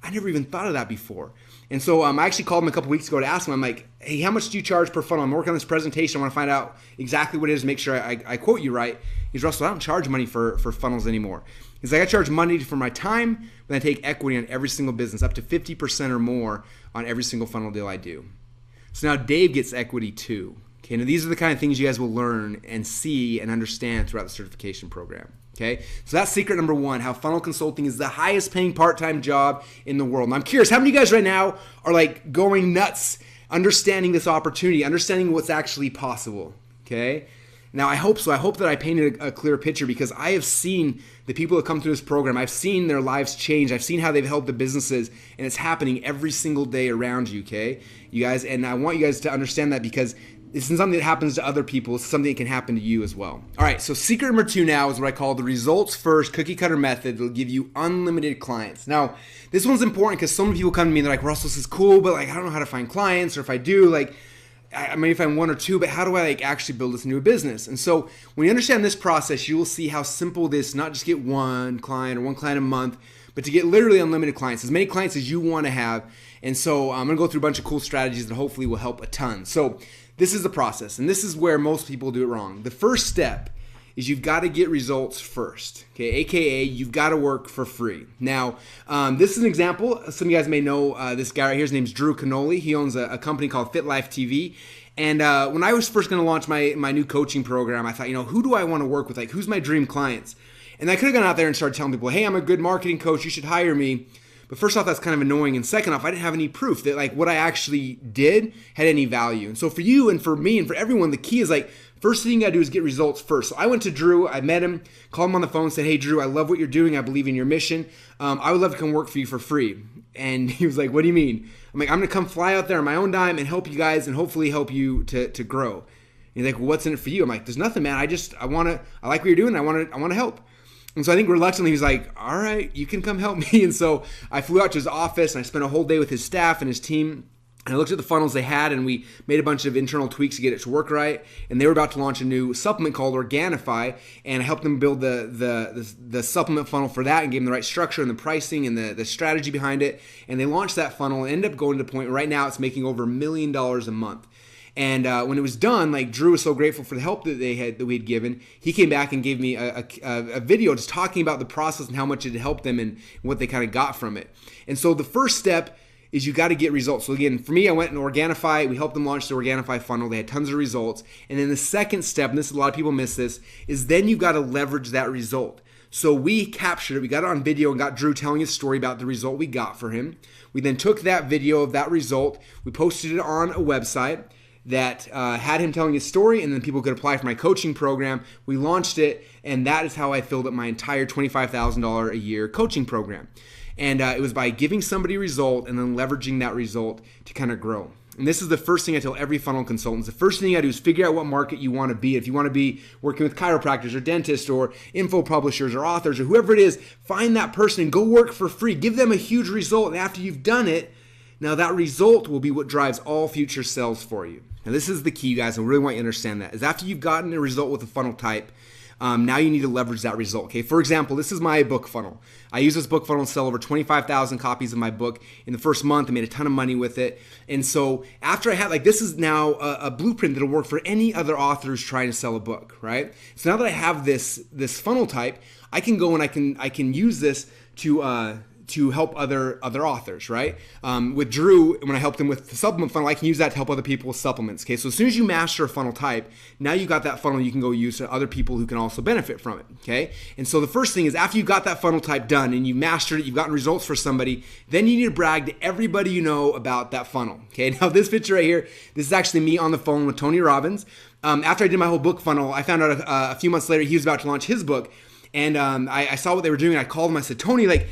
I never even thought of that before. And so I actually called him a couple weeks ago to ask him, I'm like, hey, how much do you charge per funnel? I'm working on this presentation. I want to find out exactly what it is, make sure I quote you right. He's, Russell, I don't charge money for funnels anymore. He's like, I charge money for my time, but I take equity on every single business, up to 50% or more on every single funnel deal I do. So now Dave gets equity too. Okay, now these are the kind of things you guys will learn and see and understand throughout the certification program. Okay, so that's secret number one, how funnel consulting is the highest paying part-time job in the world. And I'm curious, how many of you guys right now are like going nuts, understanding this opportunity, understanding what's actually possible? Okay, now I hope so. I hope that I painted a clear picture, because I have seen the people that come through this program, I've seen their lives change. I've seen how they've helped the businesses, and it's happening every single day around you, okay? You guys, and I want you guys to understand that, because this isn't something that happens to other people. It's something that can happen to you as well. All right, so secret number two now is what I call the results first cookie cutter method. It'll give you unlimited clients. Now, this one's important because so many people come to me and they're like, Russell, this is cool, but like I don't know how to find clients, or if I do, like I may find one or two, but how do I like actually build this new business? And so when you understand this process, you will see how simple this, not just get one client or one client a month, but to get literally unlimited clients, as many clients as you want to have. And so I'm going to go through a bunch of cool strategies that hopefully will help a ton. So this is the process, and this is where most people do it wrong. The first step is you've got to get results first, okay? AKA you've got to work for free. Now, this is an example. Some of you guys may know this guy right here. His name's Drew Canoli. He owns a company called Fit Life TV. And when I was first going to launch my new coaching program, I thought, who do I want to work with? Like, who's my dream clients? And I could have gone out there and started telling people, hey, I'm a good marketing coach. You should hire me. But first off, that's kind of annoying. And second off, I didn't have any proof that like what I actually did had any value. And so for you and for me and for everyone, the key is like, first thing you gotta do is get results first. So I went to Drew, I met him, called him on the phone, said, hey Drew, I love what you're doing. I believe in your mission. I would love to come work for you for free. And he was like, what do you mean? I'm like, I'm gonna come fly out there on my own dime and help you guys and hopefully help you to grow. And he's like, well, what's in it for you? I'm like, there's nothing, man. I like what you're doing. I want to help. And so I think reluctantly he was like, all right, you can come help me. And so I flew out to his office and I spent a whole day with his staff and his team. And I looked at the funnels they had, and we made a bunch of internal tweaks to get it to work right. And they were about to launch a new supplement called Organifi, and I helped them build the supplement funnel for that and gave them the right structure and the pricing and the strategy behind it. And they launched that funnel and ended up going to the point where right now it's making over $1 million a month. And when it was done, like Drew was so grateful for the help that we had given. He came back and gave me a video just talking about the process and how much it had helped them and what they kind of got from it. And so the first step is you got to get results. So again, for me, I went and Organifi. We helped them launch the Organifi funnel. They had tons of results. And then the second step, and this a lot of people miss this, is then you got to leverage that result. So we captured it. We got it on video and got Drew telling his story about the result we got for him. We then took that video of that result. We posted it on a website that had him telling his story, and then people could apply for my coaching program. We launched it, and that is how I filled up my entire $25,000 a year coaching program. And it was by giving somebody a result and then leveraging that result to kind of grow. And this is the first thing I tell every funnel consultant. The first thing you gotta do is figure out what market you want to be. If you want to be working with chiropractors or dentists or info publishers or authors or whoever it is, find that person and go work for free. Give them a huge result, and after you've done it, now that result will be what drives all future sales for you. Now this is the key, you guys. I really want you to understand that. Is after you've gotten a result with a funnel type, now you need to leverage that result. Okay, for example, this is my book funnel. I use this book funnel to sell over 25,000 copies of my book in the first month. I made a ton of money with it. And so after I had, like, this is now a blueprint that'll work for any other author who's trying to sell a book, right? So now that I have this funnel type, I can go and I can use this to help other authors, right? With Drew, when I helped him with the supplement funnel, I can use that to help other people with supplements, okay? So as soon as you master a funnel type, now you got that funnel you can go use to other people who can also benefit from it, okay? And so the first thing is after you've got that funnel type done and you've mastered it, you've gotten results for somebody, then you need to brag to everybody you know about that funnel, okay? Now this picture right here, this is actually me on the phone with Tony Robbins. After I did my whole book funnel, I found out a few months later he was about to launch his book, and I saw what they were doing. I called him, I said, Tony, like,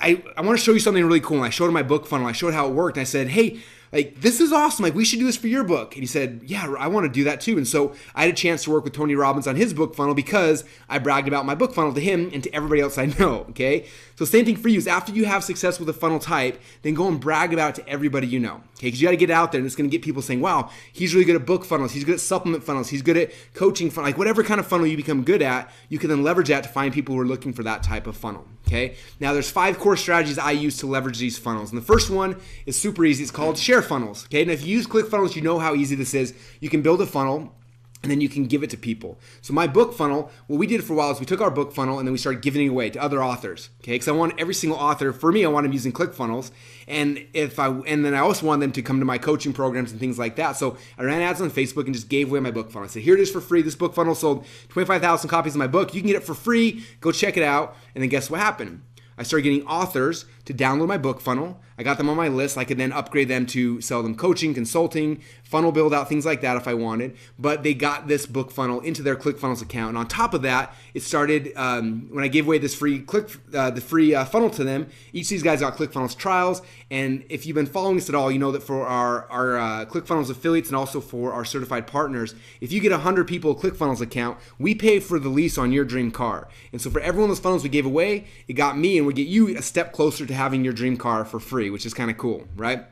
I want to show you something really cool. And I showed him my book funnel. I showed how it worked. And I said, hey, like, this is awesome. Like, we should do this for your book. And he said, yeah, I want to do that too. And so I had a chance to work with Tony Robbins on his book funnel because I bragged about my book funnel to him and to everybody else I know, okay? So same thing for you is after you have success with a funnel type, then go and brag about it to everybody you know, okay? Because you got to get it out there, and it's going to get people saying, wow, he's really good at book funnels. He's good at supplement funnels. He's good at coaching funnels. Like, whatever kind of funnel you become good at, you can then leverage that to find people who are looking for that type of funnel, okay? Now, there's 5 core strategies I use to leverage these funnels. And the first one is super easy. It's called share funnels, okay? And if you use Clickfunnels, you know how easy this is. You can build a funnel, and then you can give it to people. So my book funnel, what we did for a while is we took our book funnel and then we started giving it away to other authors, okay? Because I want every single author, for me, I want them using Clickfunnels, and then I also want them to come to my coaching programs and things like that. So I ran ads on Facebook and just gave away my book funnel. I said, here it is for free. This book funnel sold 25,000 copies of my book. You can get it for free. Go check it out. And then guess what happened? I started getting authors to download my book funnel. I got them on my list. I could then upgrade them to sell them coaching, consulting, funnel build out, things like that if I wanted. But they got this book funnel into their Clickfunnels account. And on top of that, it started when I gave away this free funnel to them. Each of these guys got Clickfunnels trials. And if you've been following us at all, you know that for our Clickfunnels affiliates and also for our certified partners, if you get 100 people a Clickfunnels account, we pay for the lease on your dream car. And so for every one of those funnels we gave away, it got me and would get you a step closer to having your dream car for free, which is kind of cool, right?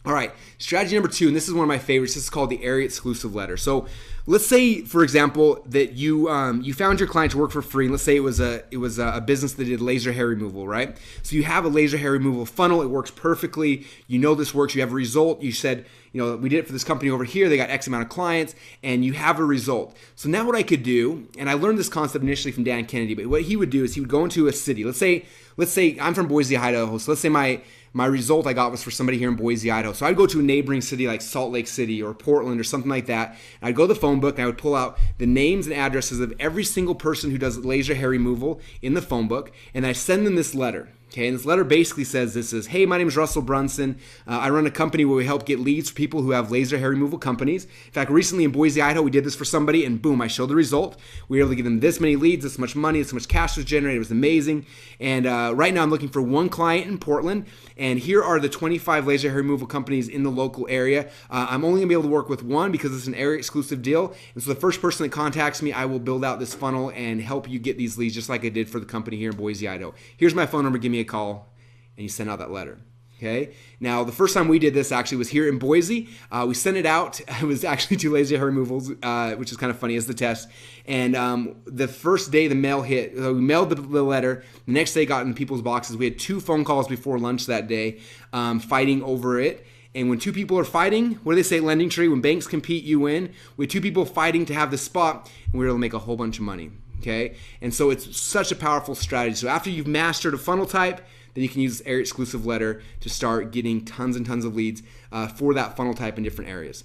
All right, strategy number 2, and this is one of my favorites. This is called the area exclusive letter. So let's say, for example, that you found your client to work for free. And let's say it was a business that did laser hair removal, right? So you have a laser hair removal funnel. It works perfectly. You know this works. You have a result. You said, we did it for this company over here. They got X amount of clients, and you have a result. So now what I could do, and I learned this concept initially from Dan Kennedy, but what he would do is he would go into a city. Let's say I'm from Boise, Idaho. So let's say my result I got was for somebody here in Boise, Idaho. So I'd go to a neighboring city like Salt Lake City or Portland or something like that. I'd go to the phone book and I would pull out the names and addresses of every single person who does laser hair removal in the phone book, and I send them this letter. Okay, and this letter basically says hey, my name is Russell Brunson. I run a company where we help get leads for people who have laser hair removal companies. In fact, recently in Boise, Idaho, we did this for somebody, and boom, I showed the result. We were able to give them this many leads, this much money, this much cash was generated. It was amazing. And right now I'm looking for one client in Portland, and here are the 25 laser hair removal companies in the local area. I'm only going to be able to work with one because it's an area exclusive deal. And so the first person that contacts me, I will build out this funnel and help you get these leads just like I did for the company here in Boise, Idaho. Here's my phone number. Give me a call, and you send out that letter. Okay. Now, the first time we did this actually was here in Boise. We sent it out. It was actually 2 laser hair removals, which is kind of funny as the test. And the first day the mail hit, we mailed the letter. The next day got in people's boxes. We had 2 phone calls before lunch that day, fighting over it. And when 2 people are fighting, what do they say at Lending Tree? When banks compete, you win. We had 2 people fighting to have the spot, and we were able to make a whole bunch of money. Okay. And so it's such a powerful strategy. So after you've mastered a funnel type, then you can use this area exclusive letter to start getting tons and tons of leads for that funnel type in different areas.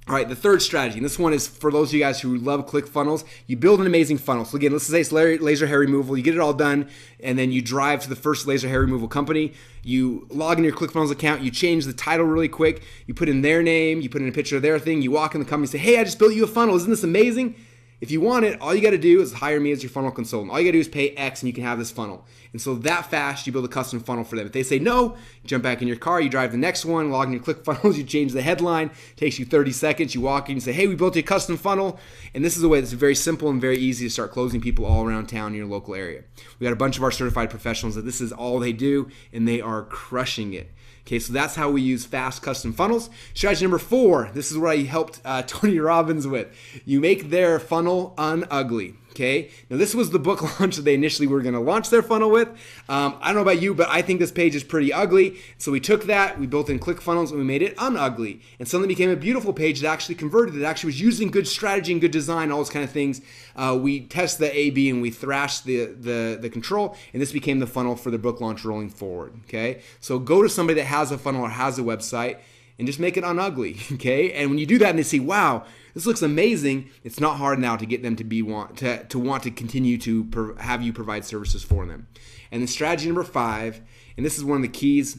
All right, the third strategy, and this one is for those of you guys who love ClickFunnels. You build an amazing funnel. So again, let's say it's laser hair removal. You get it all done, and then you drive to the first laser hair removal company. You log in your ClickFunnels account. You change the title really quick. You put in their name. You put in a picture of their thing. You walk in the company and say, hey, I just built you a funnel. Isn't this amazing? If you want it, all you got to do is hire me as your funnel consultant. All you got to do is pay X and you can have this funnel. And so that fast, you build a custom funnel for them. If they say no, you jump back in your car, you drive the next one, log in your ClickFunnels, you change the headline, it takes you 30 seconds, you walk in and say, hey, we built you a custom funnel. And this is a way that's very simple and very easy to start closing people all around town in your local area. We got a bunch of our certified professionals that this is all they do, and they are crushing it. Okay, so that's how we use fast custom funnels. Strategy number 4, this is what I helped Tony Robbins with. You make their funnel unugly. Okay, now this was the book launch that they initially were going to launch their funnel with. I don't know about you, but I think this page is pretty ugly. So we took that, we built in ClickFunnels, and we made it unugly. And suddenly became a beautiful page that actually converted. It actually was using good strategy and good design, all those kind of things. We tested the A/B and we thrashed the control, and this became the funnel for the book launch rolling forward. Okay, so go to somebody that has a funnel or has a website and just make it unugly. Okay, and when you do that and they see, wow, this looks amazing, it's not hard now to get them to want to continue to have you provide services for them. And then strategy number 5, and this is one of the keys,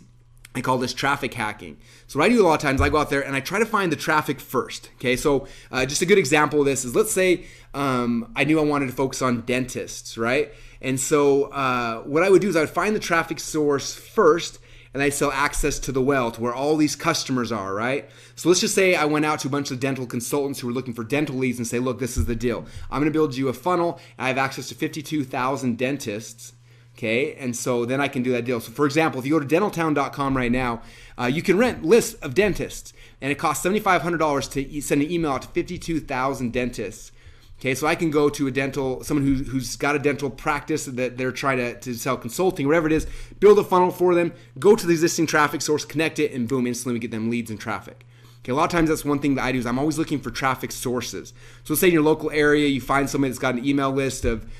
I call this traffic hacking. So what I do a lot of times, I go out there and I try to find the traffic first. Okay, so just a good example of this is, let's say I knew I wanted to focus on dentists, right? And so what I would do is I would find the traffic source first, and I sell access to the well, to where all these customers are, right? So let's just say I went out to a bunch of dental consultants who were looking for dental leads and say, look, this is the deal. I'm going to build you a funnel. And I have access to 52,000 dentists. Okay, and so then I can do that deal. So for example, if you go to dentaltown.com right now, you can rent lists of dentists, and it costs $7,500 to send an email out to 52,000 dentists. Okay, so I can go to someone who's got a dental practice that they're trying to sell consulting, whatever it is, build a funnel for them, go to the existing traffic source, connect it, and boom, instantly we get them leads and traffic. Okay, a lot of times that's one thing that I do is I'm always looking for traffic sources. So let's say in your local area, you find somebody that's got an email list of,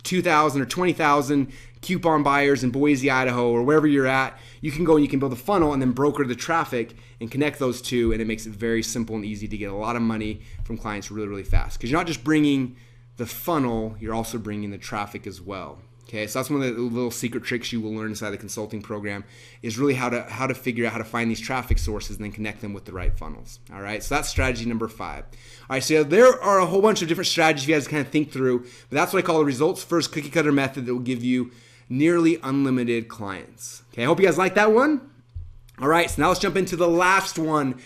2,000 or 20,000 coupon buyers in Boise, Idaho, or wherever you're at. You can go and you can build a funnel and then broker the traffic and connect those two, and it makes it very simple and easy to get a lot of money from clients really, really fast. Because you're not just bringing the funnel, you're also bringing the traffic as well. Okay, so that's one of the little secret tricks you will learn inside the consulting program, is really how to figure out how to find these traffic sources and then connect them with the right funnels. All right, so that's strategy number 5. All right, so there are a whole bunch of different strategies you guys kind of think through, but that's what I call the results first cookie cutter method that will give you nearly unlimited clients. Okay, I hope you guys like that one. All right, so now let's jump into the last one,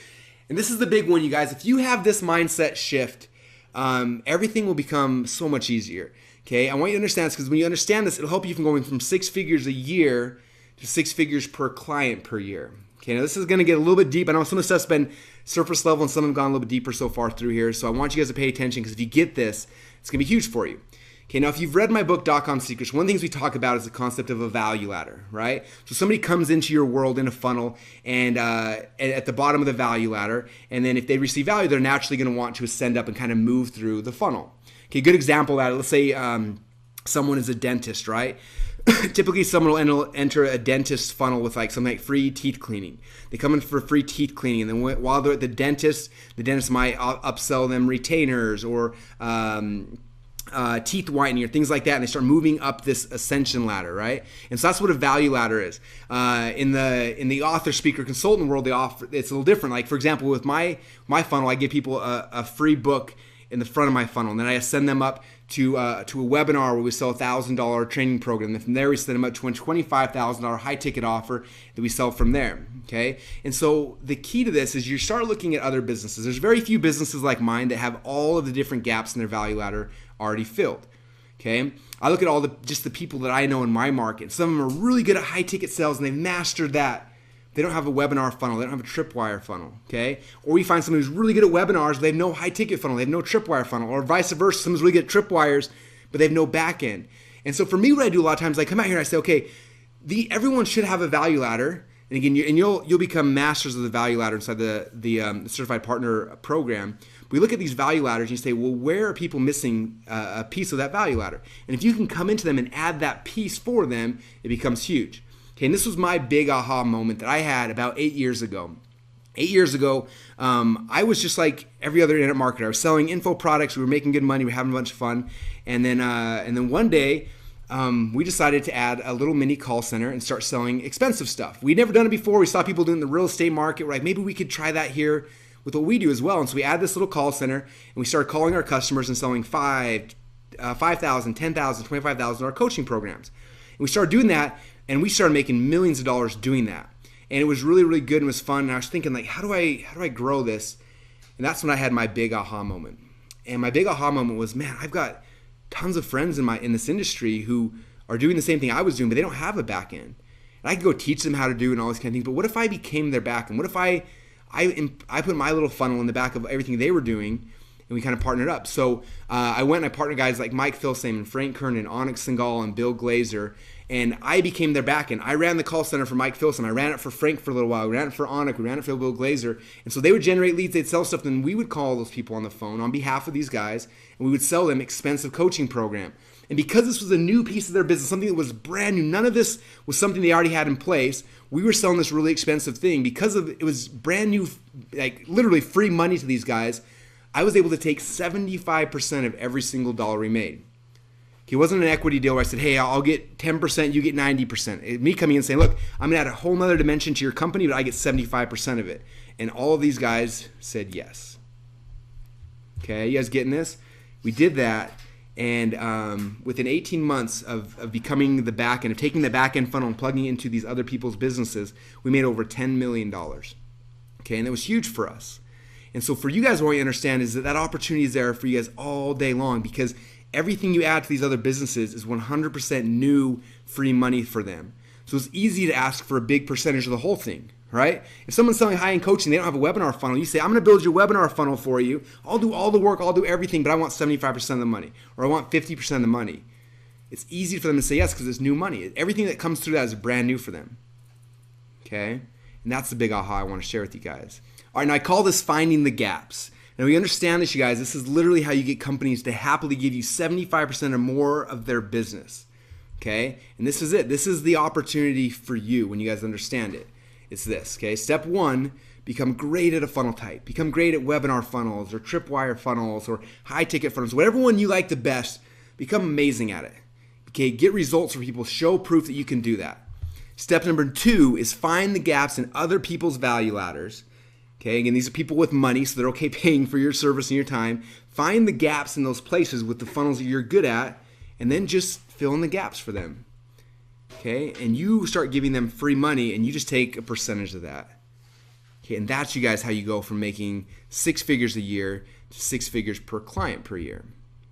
and this is the big one, you guys. If you have this mindset shift, everything will become so much easier. Okay, I want you to understand this, because when you understand this, it'll help you from going from 6 figures a year to 6 figures per client per year. Okay, now this is going to get a little bit deep. I know some of the stuff's been surface level and some have gone a little bit deeper so far through here. So I want you guys to pay attention, because if you get this, it's going to be huge for you. Okay, now if you've read my book, .com Secrets, one of the things we talk about is the concept of a value ladder, right? So somebody comes into your world in a funnel, and at the bottom of the value ladder, and then if they receive value, they're naturally going to want to ascend up and kind of move through the funnel. Okay, good example of that. Let's say someone is a dentist, right? Typically, someone will enter a dentist funnel with like something like free teeth cleaning. They come in for free teeth cleaning, and then while they're at the dentist might upsell them retainers or teeth whitening or things like that, and they start moving up this ascension ladder, right? And so that's what a value ladder is. In the author, speaker, consultant world, it's a little different. Like for example, with my funnel, I give people a free book in the front of my funnel, and then I send them up to a webinar where we sell a $1,000 training program. And from there, we send them up to a $25,000 high ticket offer that we sell from there. Okay, and so the key to this is you start looking at other businesses. There's very few businesses like mine that have all of the different gaps in their value ladder already filled. Okay, I look at all the people that I know in my market. Some of them are really good at high ticket sales, and they've mastered that. They don't have a webinar funnel. They don't have a tripwire funnel, okay? Or we find someone who's really good at webinars, but they have no high ticket funnel. They have no tripwire funnel. Or vice versa, someone's really good at tripwires, but they have no back end. And so for me, what I do a lot of times, I come out here and I say, okay, everyone should have a value ladder. And again, you'll become masters of the value ladder inside the Certified Partner program. We look at these value ladders and you say, well, where are people missing a piece of that value ladder? And if you can come into them and add that piece for them, it becomes huge. Okay, and this was my big aha moment that I had about 8 years ago. 8 years ago, I was just like every other internet marketer. I was selling info products. We were making good money. We were having a bunch of fun. And then one day, we decided to add a little mini call center and start selling expensive stuff. We'd never done it before. We saw people doing the real estate market. We're like, maybe we could try that here with what we do as well. And so we add this little call center, and we started calling our customers and selling $5,000, $10,000, $25,000 coaching programs. And we started doing that. And we started making millions of dollars doing that. And it was really, really good and was fun. And I was thinking, like, how do I grow this? And that's when I had my big aha moment. And my big aha moment was, man, I've got tons of friends in this industry who are doing the same thing I was doing, but they don't have a back end. And I could go teach them how to do and all these kind of things. But what if I became their back end? What if I put my little funnel in the back of everything they were doing, and we kind of partnered up? So I went and I partnered guys like Mike Filsame and Frank Kern and Onyx Singal and Bill Glazer. And I became their back end. I ran the call center for Mike Filson. I ran it for Frank for a little while. We ran it for Onyx. We ran it for Bill Glazer. And so they would generate leads. They'd sell stuff. Then we would call those people on the phone on behalf of these guys, and we would sell them expensive coaching program. And because this was a new piece of their business, something that was brand new, none of this was something they already had in place. We were selling this really expensive thing. Because it was brand new, like literally free money to these guys, I was able to take 75% of every single dollar we made. It wasn't an equity deal where I said, hey, I'll get 10%, you get 90%. Me coming in and saying, look, I'm going to add a whole nother dimension to your company, but I get 75% of it. And all of these guys said yes. Okay, you guys getting this? We did that. And within 18 months of becoming the back end, of taking the back end funnel and plugging it into these other people's businesses, we made over $10 million. Okay, and it was huge for us. And so for you guys, what you understand is that that opportunity is there for you guys all day long, because everything you add to these other businesses is 100% new free money for them. So it's easy to ask for a big percentage of the whole thing, right? If someone's selling high-end coaching, they don't have a webinar funnel, you say, I'm going to build your webinar funnel for you. I'll do all the work, I'll do everything, but I want 75% of the money, or I want 50% of the money. It's easy for them to say yes because it's new money. Everything that comes through that is brand new for them. Okay? And that's the big aha I want to share with you guys. All right, now I call this finding the gaps. Now we understand this, you guys. This is literally how you get companies to happily give you 75% or more of their business. Okay? And this is it. This is the opportunity for you when you guys understand it. It's this, okay? Step one, become great at a funnel type. Become great at webinar funnels or tripwire funnels or high ticket funnels. Whatever one you like the best, become amazing at it. Okay? Get results for people. Show proof that you can do that. Step number two is find the gaps in other people's value ladders. Okay, again, these are people with money, so they're okay paying for your service and your time. Find the gaps in those places with the funnels that you're good at, and then just fill in the gaps for them. Okay, and you start giving them free money, and you just take a percentage of that. Okay, and that's, you guys, how you go from making 6 figures a year to 6 figures per client per year.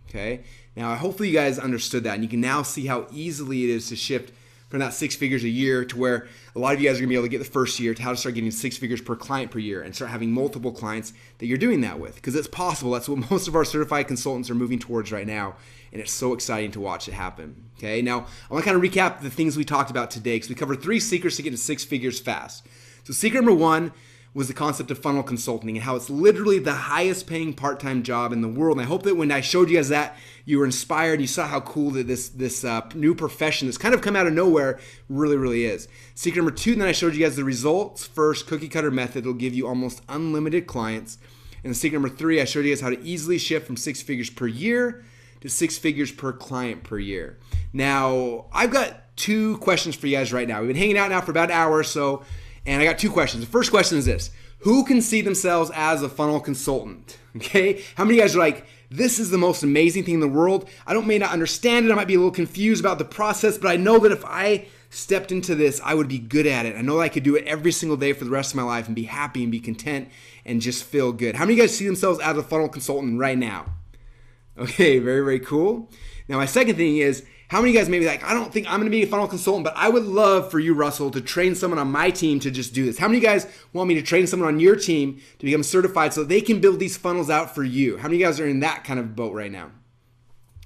Okay, now hopefully you guys understood that, and you can now see how easily it is to shift from that 6 figures a year to where a lot of you guys are gonna be able to get the first year to how to start getting 6 figures per client per year and start having multiple clients that you're doing that with, because it's possible. That's what most of our certified consultants are moving towards right now, and it's so exciting to watch it happen. Okay, now I want to kind of recap the things we talked about today, because we covered 3 secrets to get to 6 figures fast. So secret number 1 was the concept of funnel consulting and how it's literally the highest paying part-time job in the world. And I hope that when I showed you guys that, you were inspired. You saw how cool that this new profession that's kind of come out of nowhere really is. Secret number 2, then I showed you guys the results first cookie cutter method. It'll give you almost unlimited clients. And the secret number 3, I showed you guys how to easily shift from 6 figures per year to 6 figures per client per year. Now, I've got 2 questions for you guys right now. We've been hanging out now for about an hour or so, and I got 2 questions. The first question is this: who can see themselves as a funnel consultant? Okay, how many of you guys are like, this is the most amazing thing in the world? I may not understand it. I might be a little confused about the process, but I know that if I stepped into this, I would be good at it. I know I could do it every single day for the rest of my life and be happy and be content and just feel good. How many of you guys see themselves as a funnel consultant right now? Okay, very cool. Now, my second thing is, how many of you guys may be like, I don't think I'm going to be a funnel consultant, but I would love for you, Russell, to train someone on my team to just do this. How many of you guys want me to train someone on your team to become certified so they can build these funnels out for you? How many of you guys are in that kind of boat right now?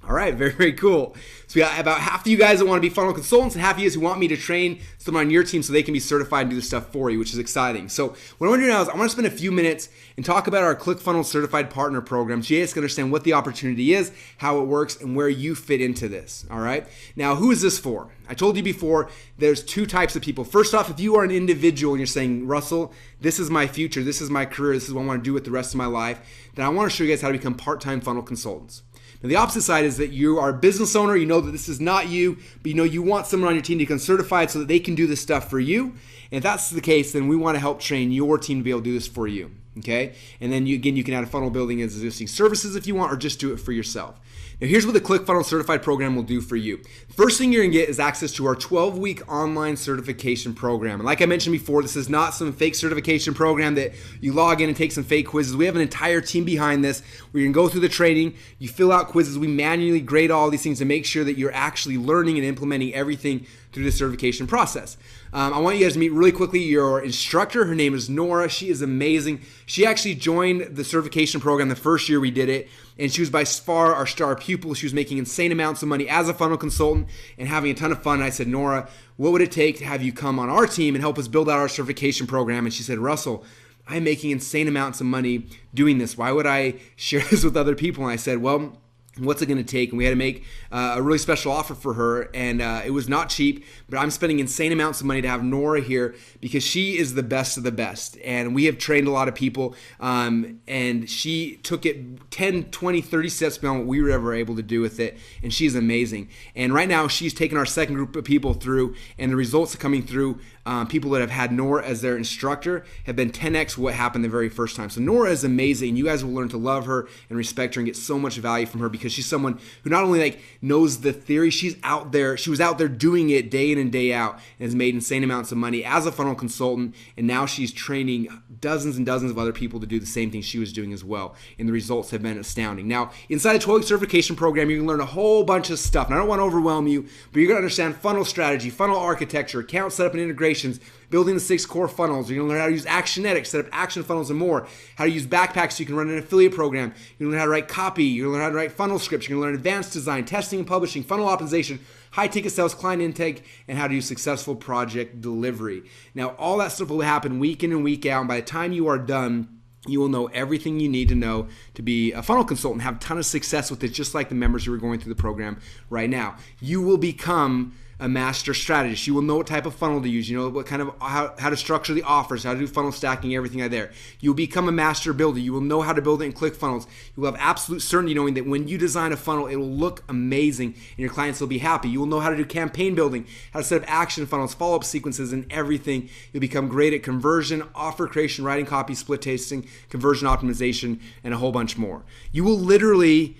All right, very cool. So we got about half of you guys that want to be funnel consultants and half of you guys who want me to train someone on your team so they can be certified and do this stuff for you, which is exciting. So what I want to do now is I want to spend a few minutes and talk about our Clickfunnels Certified Partner Program so you guys can understand what the opportunity is, how it works, and where you fit into this, all right? Now, who is this for? I told you before, there's 2 types of people. First off, if you are an individual and you're saying, Russell, this is my future, this is my career, this is what I want to do with the rest of my life, then I want to show you guys how to become part-time funnel consultants. Now, the opposite side is that you are a business owner, you know that this is not you, but you know you want someone on your team to become certified so that they can do this stuff for you. And if that's the case, then we want to help train your team to be able to do this for you, okay? And then you can add a funnel building as existing services if you want, or just do it for yourself. Now, here's what the Clickfunnels Certified Program will do for you. First thing you're going to get is access to our 12-week online certification program. And like I mentioned before, this is not some fake certification program that you log in and take some fake quizzes. We have an entire team behind this. We're going to go through the training. You fill out quizzes. We manually grade all these things to make sure that you're actually learning and implementing everything through the certification process. I want you guys to meet really quickly your instructor. Her name is Nora. She is amazing. She actually joined the certification program the first year we did it, and she was by far our star pupil. She was making insane amounts of money as a funnel consultant and having a ton of fun. And I said, Nora, what would it take to have you come on our team and help us build out our certification program? And she said, Russell, I'm making insane amounts of money doing this. Why would I share this with other people? And I said, well, what's it going to take? And we had to make a really special offer for her, and it was not cheap, but I'm spending insane amounts of money to have Nora here because she is the best of the best, and we have trained a lot of people, and she took it 10, 20, 30 steps beyond what we were ever able to do with it, and she's amazing. And right now, she's taken our second group of people through, and the results are coming through people that have had Nora as their instructor have been 10x what happened the very first time. So Nora is amazing. You guys will learn to love her and respect her and get so much value from her because she's someone who not only knows the theory, she was out there doing it day in and day out and has made insane amounts of money as a funnel consultant, and now she's training dozens and dozens of other people to do the same thing she was doing as well, and the results have been astounding. Now, inside a 12-week certification program, you can learn a whole bunch of stuff, and I don't want to overwhelm you, but you're going to understand funnel strategy, funnel architecture, account setup and integrations, building the 6 core funnels. You're going to learn how to use Actionetics, set up action funnels and more, how to use Backpacks so you can run an affiliate program. You're going to learn how to write copy. You're going to learn how to write funnel scripts. You're going to learn advanced design, testing and publishing, funnel optimization, high ticket sales, client intake, and how to use successful project delivery. Now, all that stuff will happen week in and week out, and by the time you are done, you will know everything you need to know to be a funnel consultant, have a ton of success with it, just like the members who are going through the program right now. You will become a master strategist. You will know what type of funnel to use. You know what kind of how to structure the offers, how to do funnel stacking, everything like there. You'll become a master builder. You will know how to build it in Clickfunnels. You will have absolute certainty knowing that when you design a funnel, it will look amazing and your clients will be happy. You will know how to do campaign building, how to set up action funnels, follow-up sequences, and everything. You'll become great at conversion, offer creation, writing copy, split tasting, conversion optimization, and a whole bunch more. You will literally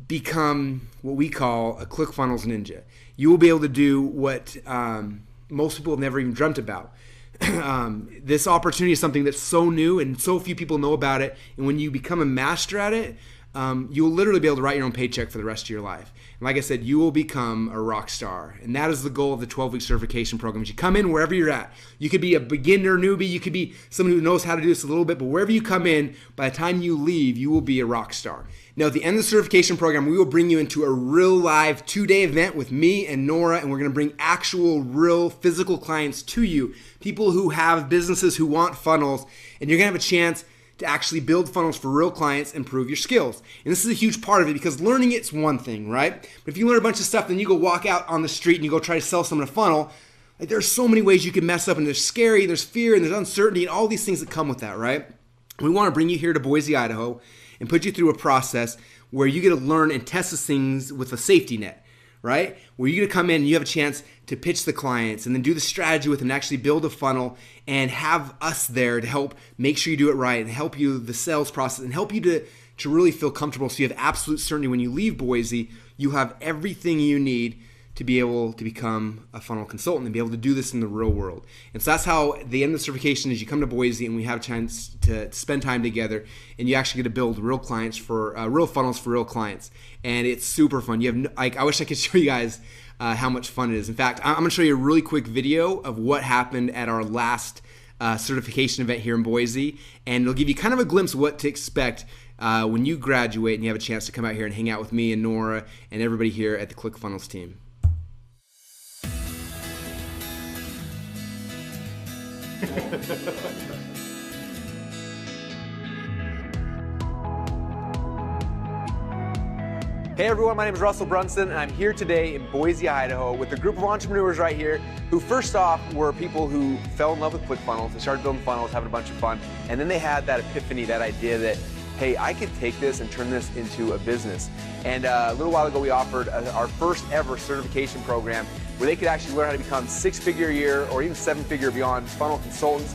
become what we call a Clickfunnels ninja. You will be able to do what most people have never even dreamt about. This opportunity is something that's so new and so few people know about it. And when you become a master at it, you will literally be able to write your own paycheck for the rest of your life. And like I said, you will become a rock star. And that is the goal of the 12-week certification program. You come in wherever you're at. You could be a beginner newbie. You could be someone who knows how to do this a little bit. But wherever you come in, by the time you leave, you will be a rock star. Now, at the end of the certification program, we will bring you into a real live 2-day event with me and Nora, and we're going to bring actual, real, physical clients to you, people who have businesses who want funnels, and you're going to have a chance to actually build funnels for real clients and prove your skills. And this is a huge part of it because learning it's one thing, right? But if you learn a bunch of stuff, then you go walk out on the street and you go try to sell someone a funnel, there's so many ways you can mess up, and there's scary, there's fear, and there's uncertainty, and all these things that come with that, right? We want to bring you here to Boise, Idaho, and put you through a process where you get to learn and test these things with a safety net, right? Where you're gonna come in and you have a chance to pitch the clients and then do the strategy with them and actually build a funnel and have us there to help make sure you do it right and help you the sales process and help you to really feel comfortable so you have absolute certainty when you leave Boise, you have everything you need to be able to become a funnel consultant and be able to do this in the real world. And so that's how the end of the certification is. You come to Boise and we have a chance to spend time together, and you actually get to build real clients for real funnels for real clients. And it's super fun. You have I wish I could show you guys how much fun it is. In fact, I'm going to show you a really quick video of what happened at our last certification event here in Boise, and it'll give you kind of a glimpse of what to expect when you graduate and you have a chance to come out here and hang out with me and Nora and everybody here at the Clickfunnels team. Hey everyone, my name is Russell Brunson, and I'm here today in Boise, Idaho with a group of entrepreneurs right here who first off were people who fell in love with Clickfunnels. They started building funnels, having a bunch of fun, and then they had that epiphany, that idea that, hey, I could take this and turn this into a business. And a little while ago we offered our first ever certification program where they could actually learn how to become 6-figure a year or even 7-figure beyond funnel consultants.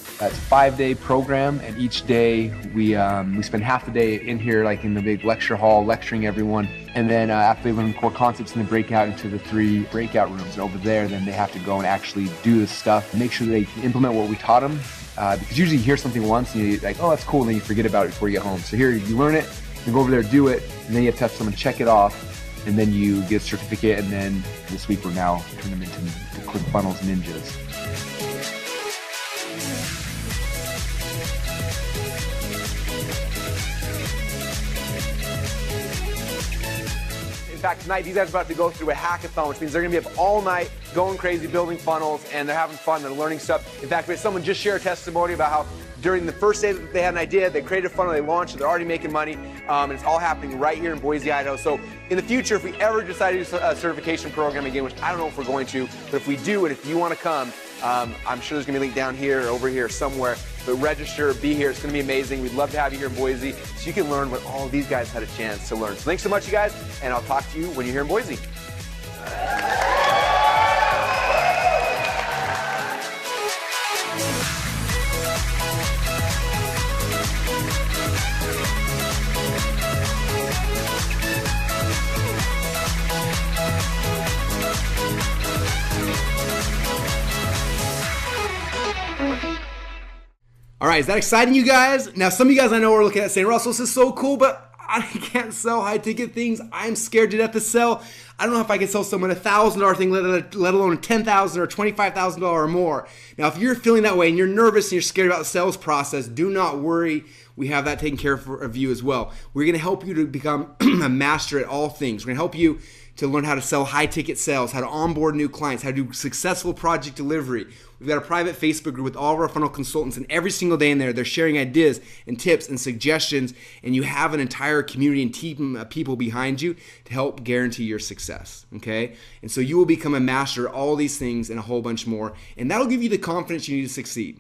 It's a 5-day program, and each day we spend half the day in here, like in the big lecture hall, lecturing everyone. And then after they learn core concepts, and they break out into the 3 breakout rooms. And over there, then they have to go and actually do this stuff, make sure they implement what we taught them. Because usually you hear something once and you're like, oh, that's cool, and then you forget about it before you get home. So here, you learn it, you go over there, do it, and then you have to have someone check it off, and then you get a certificate, and then this week we're now turning them into the Clickfunnels ninjas. In fact, tonight these guys are about to go through a hackathon, which means they're going to be up all night going crazy, building funnels, and they're having fun, they're learning stuff. In fact, we had someone just share a testimony about how during the first day that they had an idea, they created a funnel, they launched it, they're already making money, and it's all happening right here in Boise, Idaho. So in the future, if we ever decide to do a certification program again, which I don't know if we're going to, but if we do, and if you want to come, I'm sure there's going to be a link down here or over here somewhere. But register, be here. It's going to be amazing. We'd love to have you here in Boise so you can learn what all of these guys had a chance to learn. So thanks so much, you guys, and I'll talk to you when you're here in Boise. right, is that exciting, you guys? Now, some of you guys I know are looking at it saying, Russell, this is so cool, but I can't sell high ticket things. I'm scared to death to sell. I don't know if I can sell someone $1,000 thing, let alone a $10,000 or $25,000 or more. Now, if you're feeling that way and you're nervous and you're scared about the sales process, do not worry. We have that taken care of you as well. We're going to help you to become a master at all things. We're going to help you to learn how to sell high ticket sales, how to onboard new clients, how to do successful project delivery. We've got a private Facebook group with all of our funnel consultants, and every single day in there, they're sharing ideas and tips and suggestions, and you have an entire community and team of people behind you to help guarantee your success, okay? And so you will become a master at all these things and a whole bunch more, and that'll give you the confidence you need to succeed,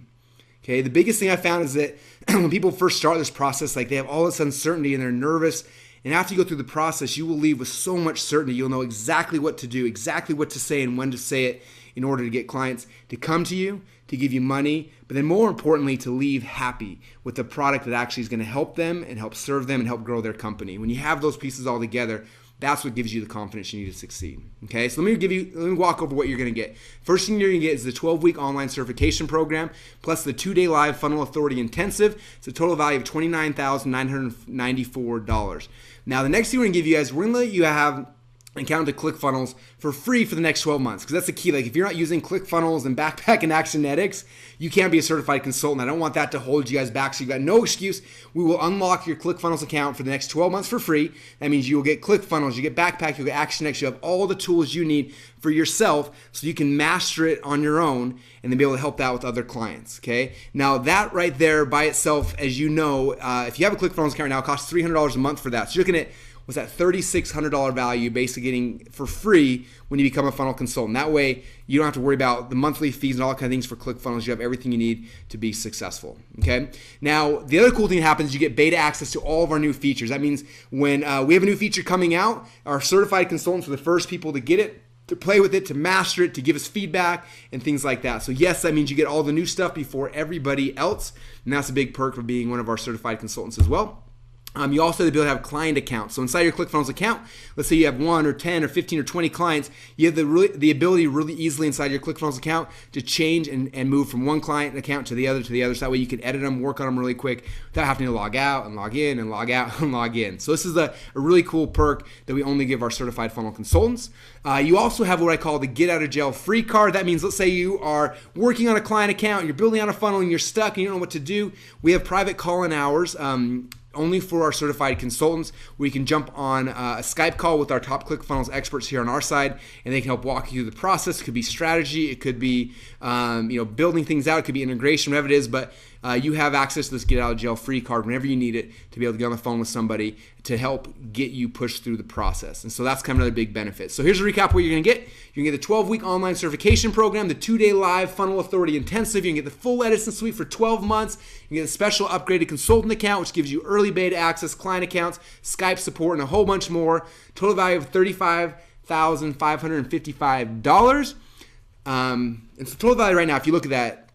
okay? The biggest thing I found is that when people first start this process, like they have all this uncertainty and they're nervous, and after you go through the process, you will leave with so much certainty. You'll know exactly what to do, exactly what to say and when to say it in order to get clients to come to you, to give you money, but then more importantly, to leave happy with the product that actually is going to help them and help serve them and help grow their company. When you have those pieces all together, that's what gives you the confidence you need to succeed. Okay, so let me walk over what you're going to get. First thing you're going to get is the 12-week online certification program, plus the 2-day live Funnel Authority Intensive. It's a total value of $29,994. Now, the next thing we're going to give you guys, we're going to let you have an account to Clickfunnels for free for the next 12 months, because that's the key. Like, if you're not using Clickfunnels and Backpack and Actionetics, you can't be a certified consultant. I don't want that to hold you guys back, so you've got no excuse. We will unlock your Clickfunnels account for the next 12 months for free. That means you will get Clickfunnels, you get Backpack, you'll get Actionetics, you have all the tools you need for yourself so you can master it on your own and then be able to help that with other clients, okay? Now, that right there by itself, as you know, if you have a Clickfunnels account right now, it costs $300 a month for that. So you're looking at was that $3,600 value basically getting for free when you become a funnel consultant. That way, you don't have to worry about the monthly fees and all kind of things for Clickfunnels. You have everything you need to be successful, okay? Now, the other cool thing that happens is you get beta access to all of our new features. That means when we have a new feature coming out, our certified consultants are the first people to get it, to play with it, to master it, to give us feedback and things like that. So yes, that means you get all the new stuff before everybody else, and that's a big perk of being one of our certified consultants as well. You also have the ability to have client accounts. So inside your Clickfunnels account, let's say you have 1 or 10 or 15 or 20 clients, you have the ability really easily inside your Clickfunnels account to change and move from one client account to the other. So that way you can edit them, work on them really quick without having to log out and log in and log out and log in. So this is a really cool perk that we only give our certified funnel consultants. You also have what I call the get out of jail free card. That means, let's say you are working on a client account, you're building out a funnel and you're stuck and you don't know what to do. We have private call-in hours only for our certified consultants, where you can jump on a Skype call with our top Clickfunnels experts here on our side, and they can help walk you through the process. It could be strategy, it could be building things out, it could be integration, whatever it is, but you have access to this get out of jail free card whenever you need it to be able to get on the phone with somebody to help get you pushed through the process. And so that's kind of another big benefit. So here's a recap of what you're going to get. You're going to get the 12-week online certification program, the 2-day live Funnel Authority Intensive. You can get the full Edison suite for 12 months. You can get a special upgraded consultant account, which gives you early beta access, client accounts, Skype support, and a whole bunch more. Total value of $35,555. And so total value right now, if you look at that,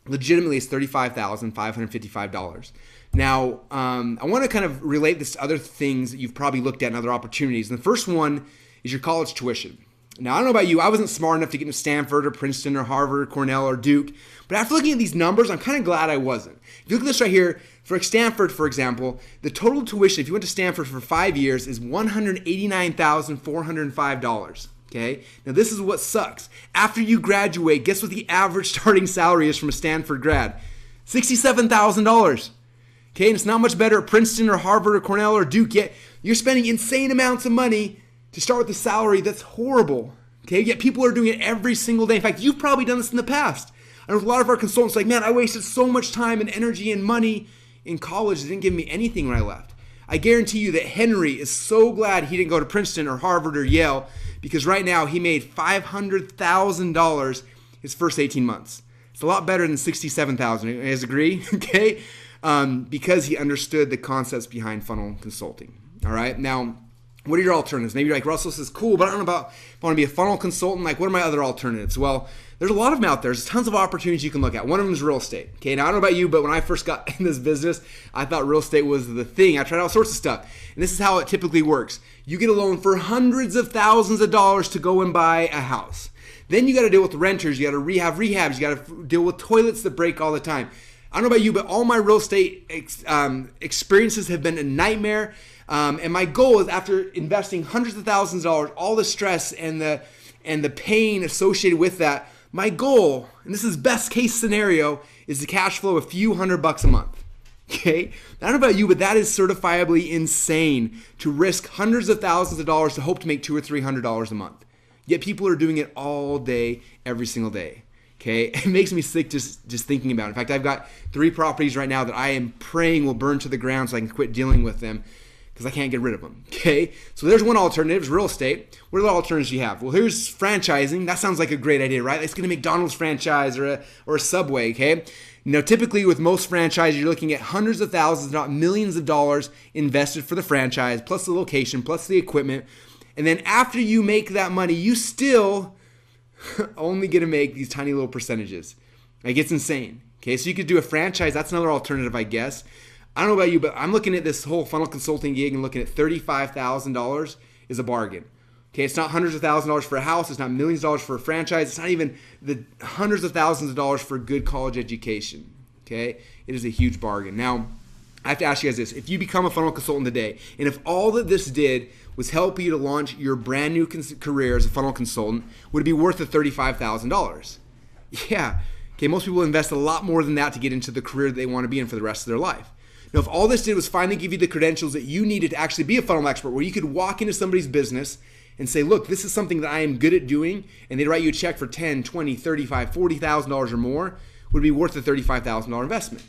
legitimately is $35,555. Now, I want to kind of relate this to other things that you've probably looked at and other opportunities. And the first one is your college tuition. Now, I don't know about you, I wasn't smart enough to get into Stanford or Princeton or Harvard or Cornell or Duke, but after looking at these numbers, I'm kind of glad I wasn't. If you look at this right here, for Stanford, for example, the total tuition, if you went to Stanford for 5 years, is $189,405. Okay, now this is what sucks. After you graduate, guess what the average starting salary is from a Stanford grad? $67,000. Okay, and it's not much better at Princeton or Harvard or Cornell or Duke, yet you're spending insane amounts of money to start with a salary that's horrible. Okay, yet people are doing it every single day. In fact, you've probably done this in the past. I know a lot of our consultants like, man, I wasted so much time and energy and money in college. They didn't give me anything when I left. I guarantee you that Henry is so glad he didn't go to Princeton or Harvard or Yale, because right now he made $500,000 his first 18 months. It's a lot better than $67,000. You guys agree? Okay? Because he understood the concepts behind funnel consulting. All right? Now, what are your alternatives? Maybe you're like, Russell, this is cool, but I don't know about if I want to be a funnel consultant. Like, what are my other alternatives? Well, there's a lot of them out there. There's tons of opportunities you can look at. One of them is real estate. Okay, now I don't know about you, but when I first got in this business, I thought real estate was the thing. I tried all sorts of stuff. And this is how it typically works. You get a loan for hundreds of thousands of dollars to go and buy a house. Then you got to deal with renters. You got to rehab rehabs. You got to deal with toilets that break all the time. I don't know about you, but all my real estate experiences have been a nightmare. And my goal is, after investing hundreds of thousands of dollars, all the stress and the pain associated with that, my goal, and this is best case scenario, is to cash flow a few $100 a month. Okay? I don't know about you, but that is certifiably insane to risk hundreds of thousands of dollars to hope to make $200 or $300 a month. Yet people are doing it all day, every single day. Okay? It makes me sick just thinking about it. In fact, I've got 3 properties right now that I am praying will burn to the ground so I can quit dealing with them, because I can't get rid of them. Okay? So there's one alternative, is real estate. What other alternatives do you have? Well, here's franchising. That sounds like a great idea, right? Let's get a McDonald's franchise or a Subway, okay? Typically with most franchises, you're looking at hundreds of thousands, not millions of dollars invested for the franchise, plus the location, plus the equipment. And then after you make that money, you still only get to make these tiny little percentages. Like, it's insane. Okay, so you could do a franchise. That's another alternative, I guess. I don't know about you, but I'm looking at this whole funnel consulting gig and looking at $35,000 is a bargain. Okay, it's not hundreds of thousands of dollars for a house. It's not millions of dollars for a franchise. It's not even the hundreds of thousands of dollars for a good college education. Okay, it is a huge bargain. Now, I have to ask you guys this. If you become a funnel consultant today, and if all that this did was help you to launch your brand new career as a funnel consultant, would it be worth the $35,000? Yeah. Okay, most people invest a lot more than that to get into the career that they want to be in for the rest of their life. Now, if all this did was finally give you the credentials that you needed to actually be a funnel expert, where you could walk into somebody's business and say, look, this is something that I am good at doing, and they'd write you a check for $10, $20, $35, $40,000 or more, would it be worth the $35,000 investment?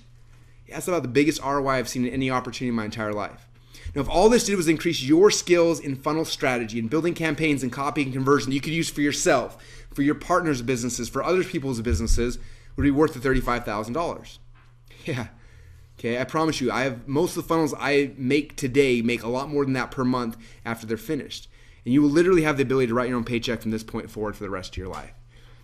Yeah, that's about the biggest ROI I've seen in any opportunity in my entire life. Now, if all this did was increase your skills in funnel strategy and building campaigns and copy and conversion that you could use for yourself, for your partner's businesses, for other people's businesses, would it be worth the $35,000? Yeah. Okay, I promise you, most of the funnels I make today make a lot more than that per month after they're finished. And you will literally have the ability to write your own paycheck from this point forward for the rest of your life.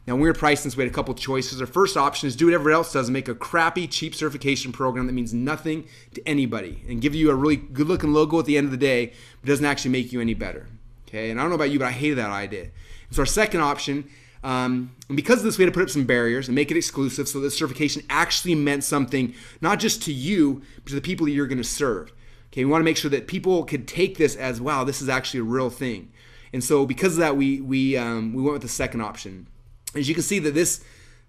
Now, when we were pricing this, we had a couple choices. Our first option is do what everyone else does and make a crappy, cheap certification program that means nothing to anybody and give you a really good-looking logo at the end of the day, but doesn't actually make you any better. Okay, and I don't know about you, but I hated that idea. And so our second option, and because of this, we had to put up some barriers and make it exclusive so that certification actually meant something, not just to you, but to the people that you're going to serve. Okay, we want to make sure that people could take this as, wow, this is actually a real thing. And so because of that, we went with the second option. As you can see, that this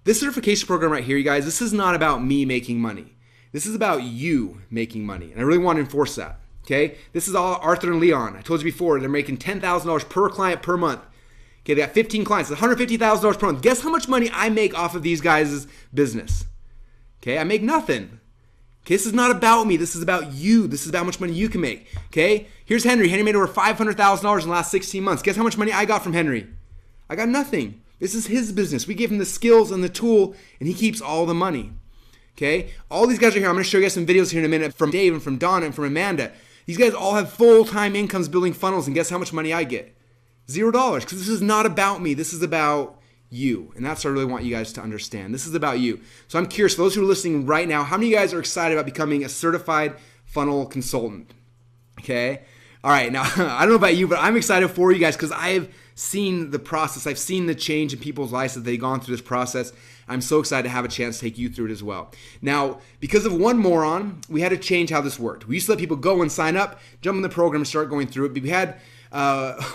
certification program right here, you guys, this is not about me making money. This is about you making money. And I really want to enforce that. Okay, this is all Arthur and Leon. I told you before, they're making $10,000 per client per month. Okay, they got 15 clients, $150,000 per month. Guess how much money I make off of these guys' business? Okay, I make nothing. Okay, this is not about me. This is about you. This is about how much money you can make. Okay, here's Henry. Henry made over $500,000 in the last 16 months. Guess how much money I got from Henry? I got nothing. This is his business. We gave him the skills and the tool, and he keeps all the money. Okay, all these guys are here. I'm going to show you guys some videos here in a minute from Dave and from Donna and from Amanda. These guys all have full-time incomes building funnels, and guess how much money I get? $0, because this is not about me. This is about you, and that's what I really want you guys to understand. This is about you. So I'm curious, for those who are listening right now, how many of you guys are excited about becoming a certified funnel consultant? Okay, all right, now I don't know about you, but I'm excited for you guys because I've seen the process. I've seen the change in people's lives as they've gone through this process. I'm so excited to have a chance to take you through it as well. Now, because of one moron, we had to change how this worked. We used to let people go and sign up, jump in the program, and start going through it. But we had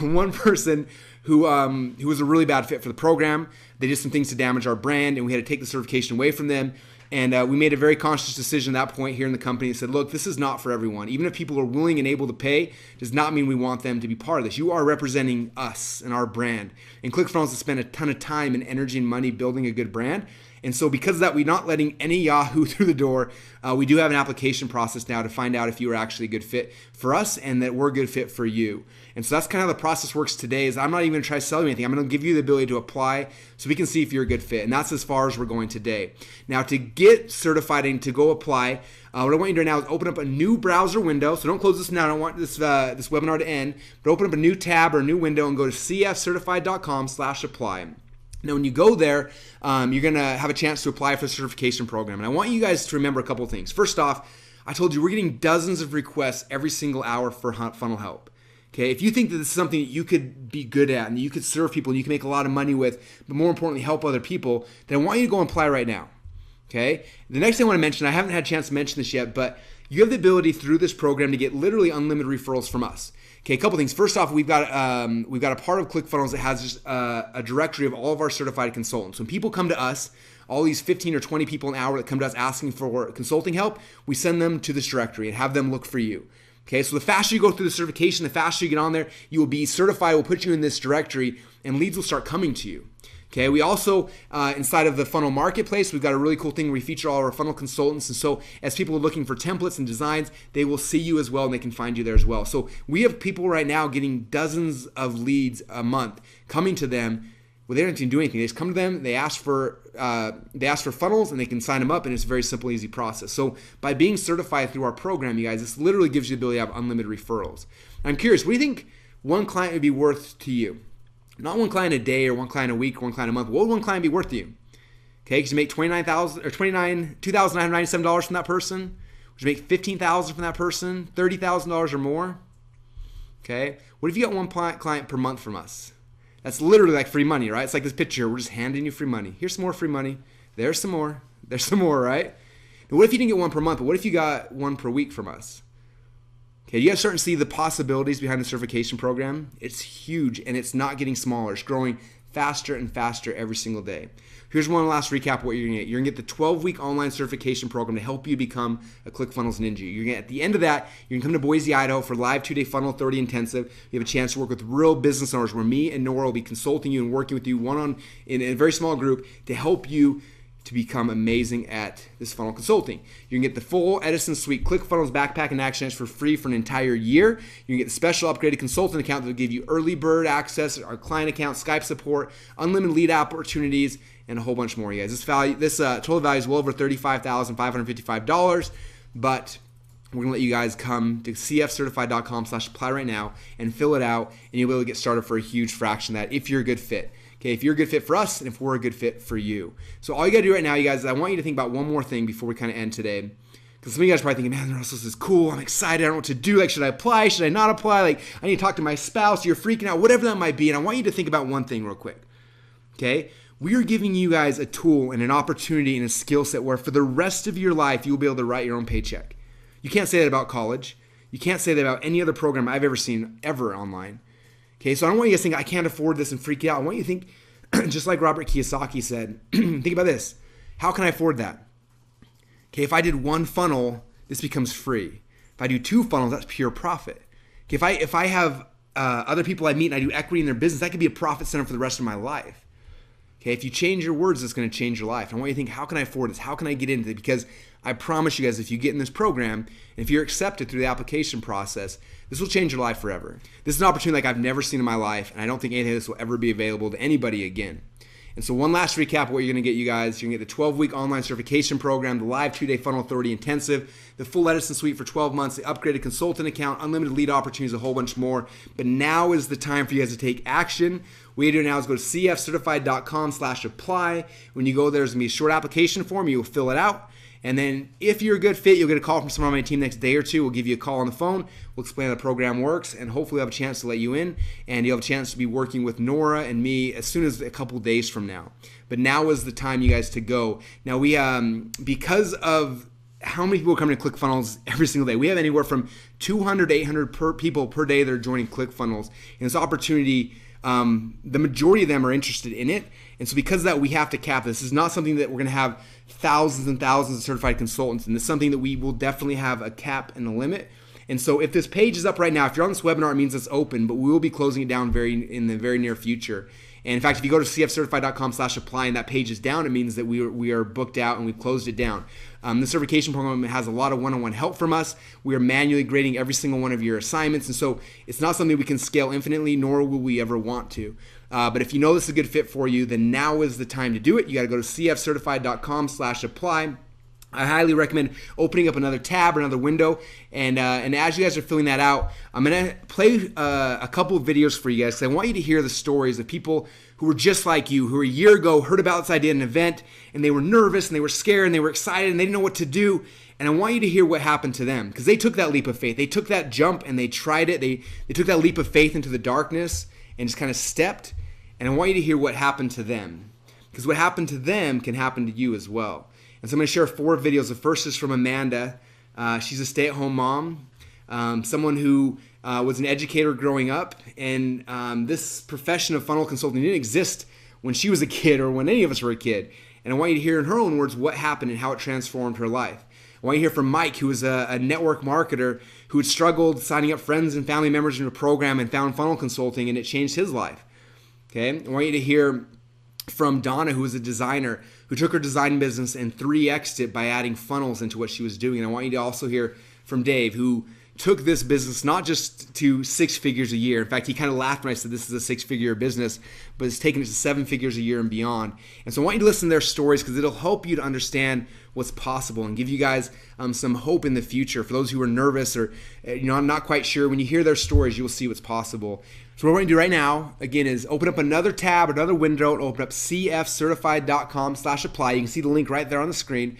one person who was a really bad fit for the program. They did some things to damage our brand, and we had to take the certification away from them. And we made a very conscious decision at that point here in the company and said, look, this is not for everyone. Even if people are willing and able to pay, does not mean we want them to be part of this. You are representing us and our brand. And Clickfunnels has spent a ton of time and energy and money building a good brand. And so because of that, we're not letting any Yahoo through the door. We do have an application process now to find out if you are actually a good fit for us and that we're a good fit for you. And so that's kind of how the process works today. Is I'm not even going to try to sell you anything. I'm going to give you the ability to apply so we can see if you're a good fit. And that's as far as we're going today. Now, to get certified and to go apply, what I want you to do now is open up a new browser window. So don't close this now. I don't want this webinar to end. But open up a new tab or a new window and go to cfcertified.com/apply. Now, when you go there, you're going to have a chance to apply for the certification program. And I want you guys to remember a couple of things. First off, I told you we're getting dozens of requests every single hour for funnel help. Okay, if you think that this is something that you could be good at and you could serve people and you can make a lot of money with, but more importantly, help other people, then I want you to go and apply right now. Okay. The next thing I want to mention, I haven't had a chance to mention this yet, but you have the ability through this program to get literally unlimited referrals from us. Okay, a couple things. First off, we've got a part of Clickfunnels that has just a directory of all of our certified consultants. When people come to us, all these 15 or 20 people an hour that come to us asking for consulting help, we send them to this directory and have them look for you. Okay, so the faster you go through the certification, the faster you get on there, you will be certified. We'll put you in this directory, and leads will start coming to you. Okay, we also, inside of the funnel marketplace, we've got a really cool thing where we feature all our funnel consultants. And so as people are looking for templates and designs, they will see you as well, and they can find you there as well. So we have people right now getting dozens of leads a month coming to them. Well, they don't even do anything. They just come to them, they ask for funnels, and they can sign them up, and it's a very simple, easy process. So by being certified through our program, you guys, this literally gives you the ability to have unlimited referrals. I'm curious, what do you think one client would be worth to you? Not one client a day or one client a week or one client a month. What would one client be worth to you? Okay, because you make $2,997 from that person. Would you make $15,000 from that person? $30,000 or more? Okay. What if you got one client per month from us? That's literally like free money, right? It's like this picture. We're just handing you free money. Here's some more free money. There's some more. There's some more, right? But what if you didn't get one per month? But what if you got one per week from us? Okay, you guys starting to see the possibilities behind the certification program. It's huge, and it's not getting smaller. It's growing faster and faster every single day. Here's one last recap of what you're gonna get. You're gonna get the 12-week online certification program to help you become a ClickFunnels ninja. You're gonna, at the end of that, you're gonna come to Boise, Idaho for live 2-day Funnel 30 intensive. You have a chance to work with real business owners where me and Nora will be consulting you and working with you in a very small group to help you to become amazing at this funnel consulting. You can get the full Edison Suite ClickFunnels backpack and action for free for an entire year. You can get the special upgraded consultant account that will give you early bird access, our client account, Skype support, unlimited lead opportunities, and a whole bunch more, you guys. This total value is well over $35,555, but we're gonna let you guys come to cfcertified.com/apply right now and fill it out, and you'll be able to get started for a huge fraction of that if you're a good fit. Okay, if you're a good fit for us and if we're a good fit for you. So all you gotta do right now, you guys, is I want you to think about one more thing before we kind of end today. Because some of you guys are probably thinking, man, Russell, this is cool. I'm excited. I don't know what to do. Like, should I apply? Should I not apply? Like, I need to talk to my spouse. You're freaking out, whatever that might be. And I want you to think about one thing real quick. Okay? We are giving you guys a tool and an opportunity and a skill set where for the rest of your life, you'll be able to write your own paycheck. You can't say that about college. You can't say that about any other program I've ever seen ever online. Okay, so I don't want you to think I can't afford this and freak out. I want you to think, just like Robert Kiyosaki said, think about this. How can I afford that? Okay, if I did one funnel, this becomes free. If I do 2 funnels, that's pure profit. Okay, if I have other people I meet and I do equity in their business, that could be a profit center for the rest of my life. Okay, if you change your words, it's going to change your life. I want you to think, how can I afford this? How can I get into it? Because I promise you guys, if you get in this program, and if you're accepted through the application process, this will change your life forever. This is an opportunity like I've never seen in my life, and I don't think anything of this will ever be available to anybody again. And so one last recap of what you're going to get, you guys. You're going to get the 12-week online certification program, the live 2-day Funnel 30 intensive, the full Edison Suite for 12 months, the upgraded consultant account, unlimited lead opportunities, a whole bunch more. But now is the time for you guys to take action. What you do now is go to cfcertified.com/apply. When you go there, there's going to be a short application form. You'll fill it out. And then if you're a good fit, you'll get a call from someone on my team next day or two. We'll give you a call on the phone. We'll explain how the program works, and hopefully we'll have a chance to let you in. And you'll have a chance to be working with Nora and me as soon as a couple days from now. But now is the time, you guys, to go. Now we, because of how many people are coming to ClickFunnels every single day, we have anywhere from 200 to 800 people per day that are joining ClickFunnels. And this opportunity, the majority of them are interested in it. And so because of that, we have to cap this. This is not something that we're going to have thousands and thousands of certified consultants. And it's something that we will definitely have a cap and a limit. And so if this page is up right now, if you're on this webinar, it means it's open, but we will be closing it down in the very near future. And in fact, if you go to cfcertified.com/apply and that page is down, it means that we are booked out and we've closed it down. The certification program has a lot of one-on-one help from us. We are manually grading every single one of your assignments. And so it's not something we can scale infinitely, nor will we ever want to. But if you know this is a good fit for you, then now is the time to do it. You got to go to cfcertified.com/apply. I highly recommend opening up another tab or another window. And as you guys are filling that out, I'm going to play a couple of videos for you guys, because I want you to hear the stories of people who were just like you, who a year ago heard about this idea at an event, and they were nervous, and they were scared, and they were excited, and they didn't know what to do. And I want you to hear what happened to them, because they took that leap of faith. They took that jump, and they tried it. They took that leap of faith into the darkness and just kind of stepped. And I want you to hear what happened to them, because what happened to them can happen to you as well. And so I'm going to share 4 videos. The first is from Amanda. She's a stay-at-home mom, someone who was an educator growing up, and this profession of funnel consulting didn't exist when she was a kid or when any of us were a kid. And I want you to hear in her own words what happened and how it transformed her life. I want you to hear from Mike, who was a network marketer who had struggled signing up friends and family members into a program and found funnel consulting, and it changed his life. Okay, I want you to hear from Donna, who was a designer who took her design business and 3x'd it by adding funnels into what she was doing. And I want you to also hear from Dave, who took this business not just to 6 figures a year. In fact, he kind of laughed when I said this is a 6-figure business, but it's taken it to 7 figures a year and beyond. And so I want you to listen to their stories because it'll help you to understand what's possible and give you guys some hope in the future. For those who are nervous or I'm not quite sure, when you hear their stories, you will see what's possible. So what we're going to do right now, again, is open up another tab, another window, and open up cfcertified.com/apply. You can see the link right there on the screen.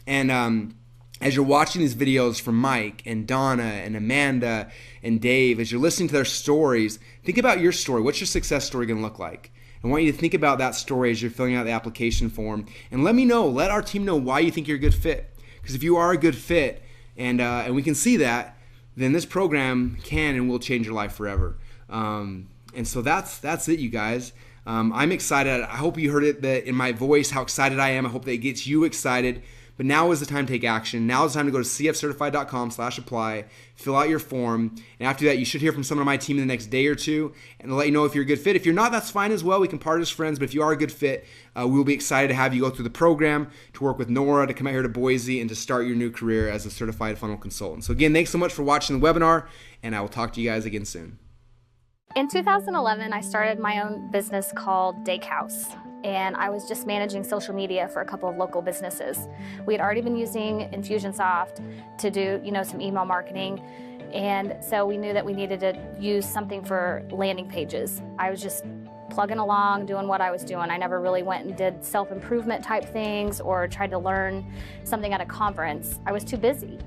And as you're watching these videos from Mike and Donna and Amanda and Dave, as you're listening to their stories, think about your story. What's your success story going to look like? I want you to think about that story as you're filling out the application form. And let me know, let our team know why you think you're a good fit. Because if you are a good fit, and we can see that, then this program can and will change your life forever. And so that's it, you guys. I'm excited. I hope you heard it in my voice, how excited I am. I hope that it gets you excited. But now is the time to take action. Now is the time to go to cfcertified.com/apply, fill out your form, and after that, you should hear from someone on my team in the next day or two, and they'll let you know if you're a good fit. If you're not, that's fine as well. We can part as friends, but if you are a good fit, we will be excited to have you go through the program, to work with Nora, to come out here to Boise, and to start your new career as a certified funnel consultant. So again, thanks so much for watching the webinar, and I will talk to you guys again soon. In 2011, I started my own business called Dake House, and I was just managing social media for a couple of local businesses. We had already been using Infusionsoft to do, some email marketing, and so we knew that we needed to use something for landing pages. I was just plugging along, doing what I was doing. I never really went and did self-improvement type things or tried to learn something at a conference. I was too busy.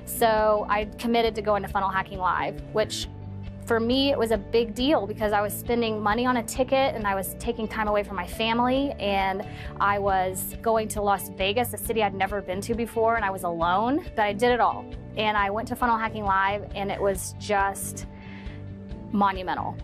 So I committed to going to Funnel Hacking Live, which for me, it was a big deal because I was spending money on a ticket and I was taking time away from my family, and I was going to Las Vegas, a city I'd never been to before, and I was alone, but I did it all. And I went to Funnel Hacking Live, and it was just monumental.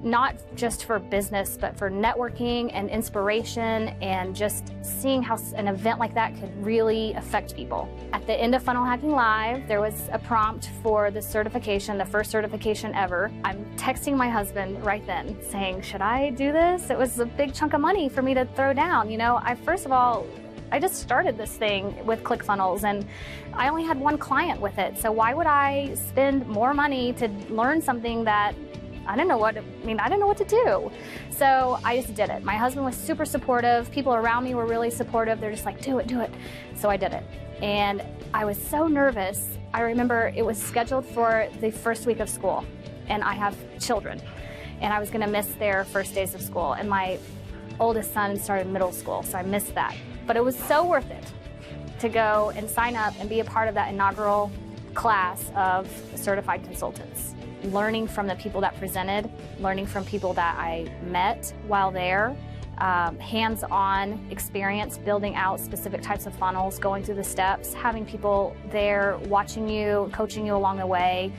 Not just for business, but for networking and inspiration, and just seeing how an event like that could really affect people. At the end of Funnel Hacking Live, there was a prompt for the certification, the first certification ever. I'm texting my husband right then saying, should I do this? It was a big chunk of money for me to throw down. First of all, I just started this thing with Clickfunnels, and I only had one client with it. So why would I spend more money to learn something that I didn't know what to do. So I just did it. My husband was super supportive. People around me were really supportive. They're just like, do it. So I did it. And I was so nervous. I remember it was scheduled for the first week of school, and I have children, and I was gonna miss their first days of school. And my oldest son started middle school, so I missed that. But it was so worth it to go and sign up and be a part of that inaugural class of certified consultants. Learning from the people that presented, learning from people that I met while there, hands-on experience, building out specific types of funnels, going through the steps, having people there watching you, coaching you along the way,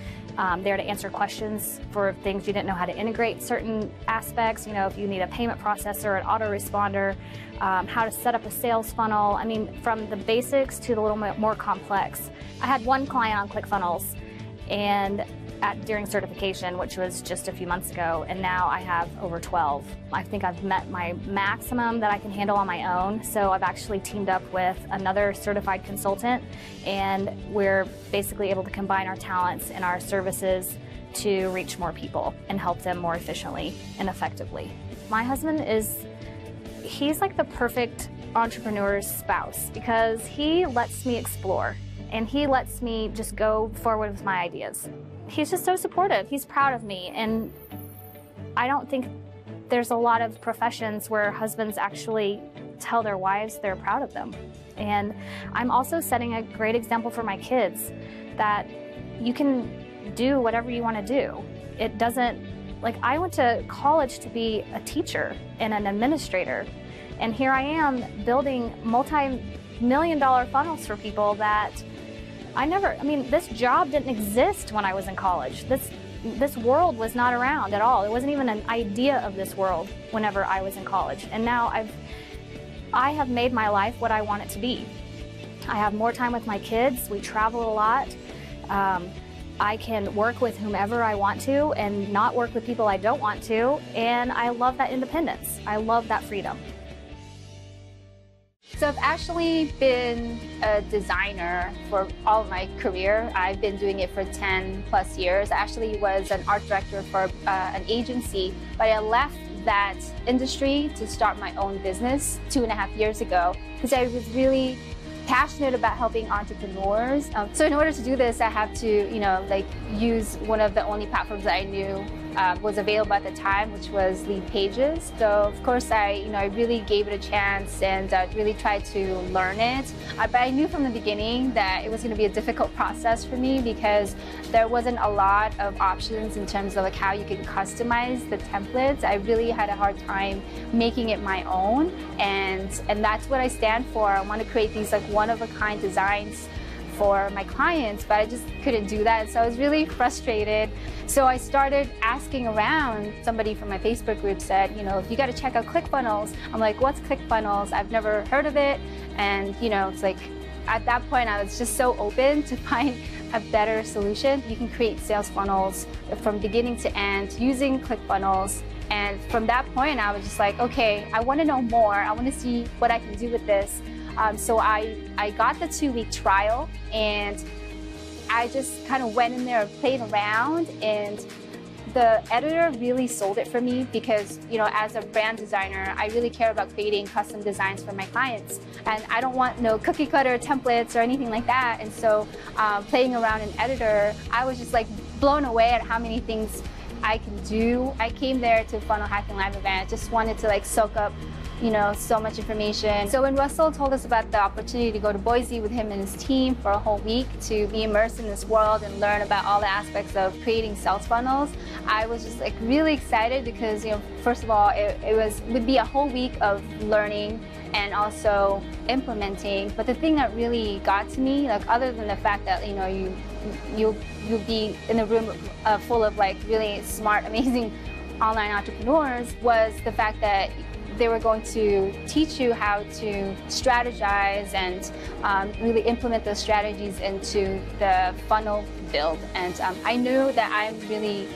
there to answer questions for things you didn't know how to integrate certain aspects, if you need a payment processor, an autoresponder, how to set up a sales funnel. From the basics to the little bit more complex. I had one client on Clickfunnels, and during certification, which was just a few months ago, and now I have over 12. I think I've met my maximum that I can handle on my own, so I've actually teamed up with another certified consultant, and we're basically able to combine our talents and our services to reach more people and help them more efficiently and effectively. My husband he's like the perfect entrepreneur's spouse because he lets me explore and he lets me just go forward with my ideas. He's just so supportive. He's proud of me, and I don't think there's a lot of professions where husbands actually tell their wives they're proud of them. And I'm also setting a great example for my kids that you can do whatever you want to do. It doesn't, I went to college to be a teacher and an administrator, and here I am building million-dollar funnels for people that this job didn't exist when I was in college. This world was not around at all. It wasn't even an idea of this world whenever I was in college. And now I have made my life what I want it to be. I have more time with my kids. We travel a lot. I can work with whomever I want to and not work with people I don't want to. And I love that independence. I love that freedom. So I've actually been a designer for all of my career. I've been doing it for 10 plus years. I actually was an art director for an agency, but I left that industry to start my own business 2.5 years ago because I was really passionate about helping entrepreneurs. So in order to do this, I have to, use one of the only platforms that I knew was available at the time, which was Lead Pages. So of course, I really gave it a chance and really tried to learn it. But I knew from the beginning that it was going to be a difficult process for me because there wasn't a lot of options in terms of how you can customize the templates. I really had a hard time making it my own, and that's what I stand for. I want to create these one-of-a-kind designs for my clients, but I just couldn't do that. So I was really frustrated. So I started asking around. Somebody from my Facebook group said, you got to check out Clickfunnels. I'm like, what's Clickfunnels? I've never heard of it. And it's like, at that point, I was just so open to find a better solution. You can create sales funnels from beginning to end using Clickfunnels. And from that point, I was just like, okay, I want to know more. I want to see what I can do with this. So I got the 2-week trial, and I just kind of went in there and played around, and the editor really sold it for me because, as a brand designer, I really care about creating custom designs for my clients. And I don't want no cookie cutter templates or anything like that. And so playing around in editor, I was just blown away at how many things I can do. I came there to Funnel Hacking Live event, just wanted to soak up so much information. So when Russell told us about the opportunity to go to Boise with him and his team for a whole week to be immersed in this world and learn about all the aspects of creating sales funnels, I was just really excited because, first of all, it would be a whole week of learning and also implementing. But the thing that really got to me, other than the fact that, you'll be in a room full of really smart, amazing online entrepreneurs, was the fact that they were going to teach you how to strategize and really implement those strategies into the funnel build. And I knew that I'm really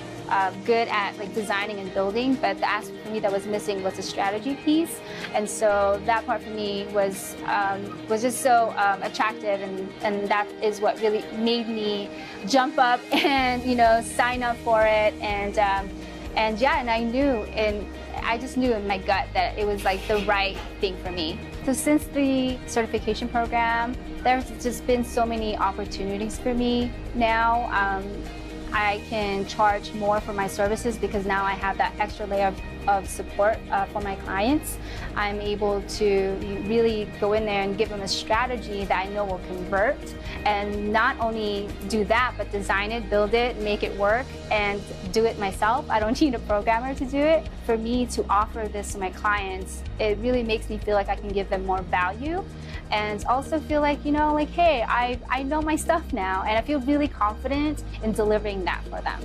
good at designing and building, but the aspect for me that was missing was the strategy piece. And so that part for me was just so attractive, and that is what really made me jump up and sign up for it. And I just knew in my gut that it was the right thing for me. So since the certification program, there's just been so many opportunities for me now. I can charge more for my services because now I have that extra layer of support for my clients. I'm able to really go in there and give them a strategy that I know will convert, and not only do that, but design it, build it, make it work, and do it myself. I don't need a programmer to do it. For me to offer this to my clients, it really makes me feel like I can give them more value, and also feel hey, I know my stuff now, and I feel really confident in delivering that for them.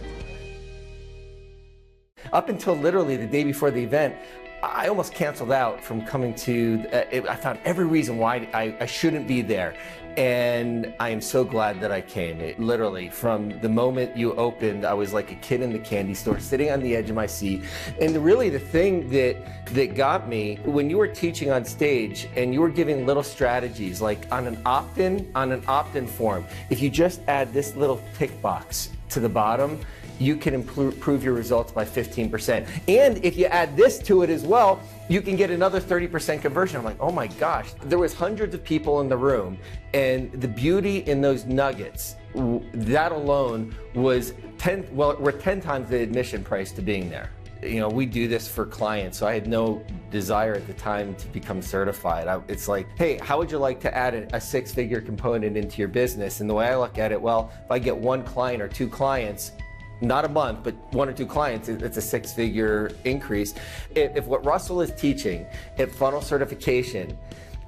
Up until literally the day before the event, I almost canceled out from coming to, I found every reason why I shouldn't be there. And I am so glad that I came. Literally, from the moment you opened, I was like a kid in the candy store, sitting on the edge of my seat. And really the thing that got me, when you were teaching on stage and you were giving little strategies, like on an opt-in form, if you just add this little tick box to the bottom, you can improve your results by 15%. And if you add this to it as well, you can get another 30% conversion. I'm like, oh my gosh. There was hundreds of people in the room, and the beauty in those nuggets, that alone was worth 10 times the admission price to being there. We do this for clients, so I had no desire at the time to become certified. It's like, hey, how would you like to add a 6-figure component into your business? And the way I look at it, well, if I get 1 client or 2 clients, not a month, but 1 or 2 clients, it's a 6-figure increase. If what Russell is teaching at funnel certification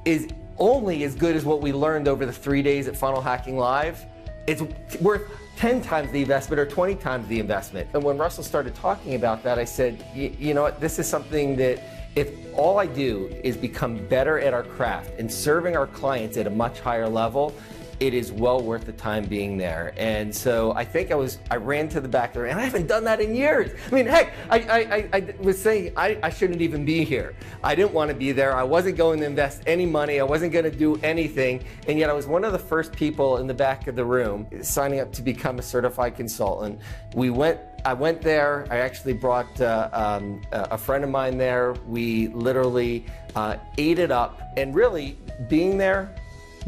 is only as good as what we learned over the 3 days at Funnel Hacking Live. It's worth 10 times the investment or 20 times the investment. And when Russell started talking about that, I said, you know what, this is something that if all I do is become better at our craft and serving our clients at a much higher level, it is well worth the time being there. And so I think I ran to the back there, and I haven't done that in years. I mean, heck, I was saying I shouldn't even be here. I didn't want to be there. I wasn't going to invest any money. I wasn't going to do anything. And yet I was one of the first people in the back of the room signing up to become a certified consultant. I went there. I actually brought a friend of mine there. We literally ate it up, and really being there,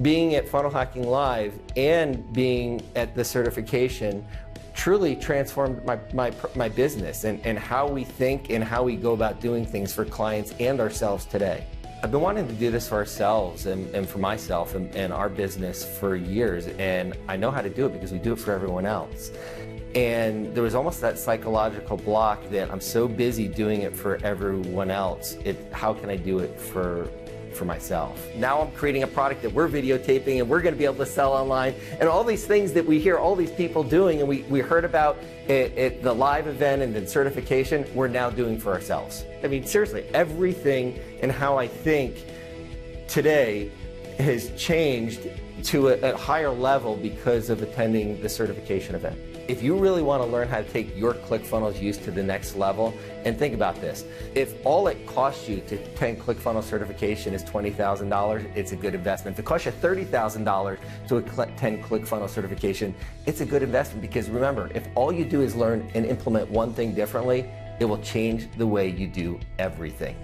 being at Funnel Hacking Live and being at the certification truly transformed my business and how we think and how we go about doing things for clients and ourselves today. I've been wanting to do this for ourselves and for myself and our business for years, and I know how to do it because we do it for everyone else. And there was almost that psychological block that I'm so busy doing it for everyone else, how can I do it for myself? Now I'm creating a product that we're videotaping and we're going to be able to sell online, and all these things that we hear all these people doing and we heard about at the live event and the certification, we're now doing for ourselves. I mean, seriously, everything in how I think today has changed to a higher level because of attending the certification event. If you really want to learn how to take your ClickFunnels use to the next level, and think about this, if all it costs you to attend ClickFunnels certification is $20,000, it's a good investment. If it costs you $30,000 to attend ClickFunnels certification, it's a good investment, because remember, if all you do is learn and implement one thing differently, it will change the way you do everything.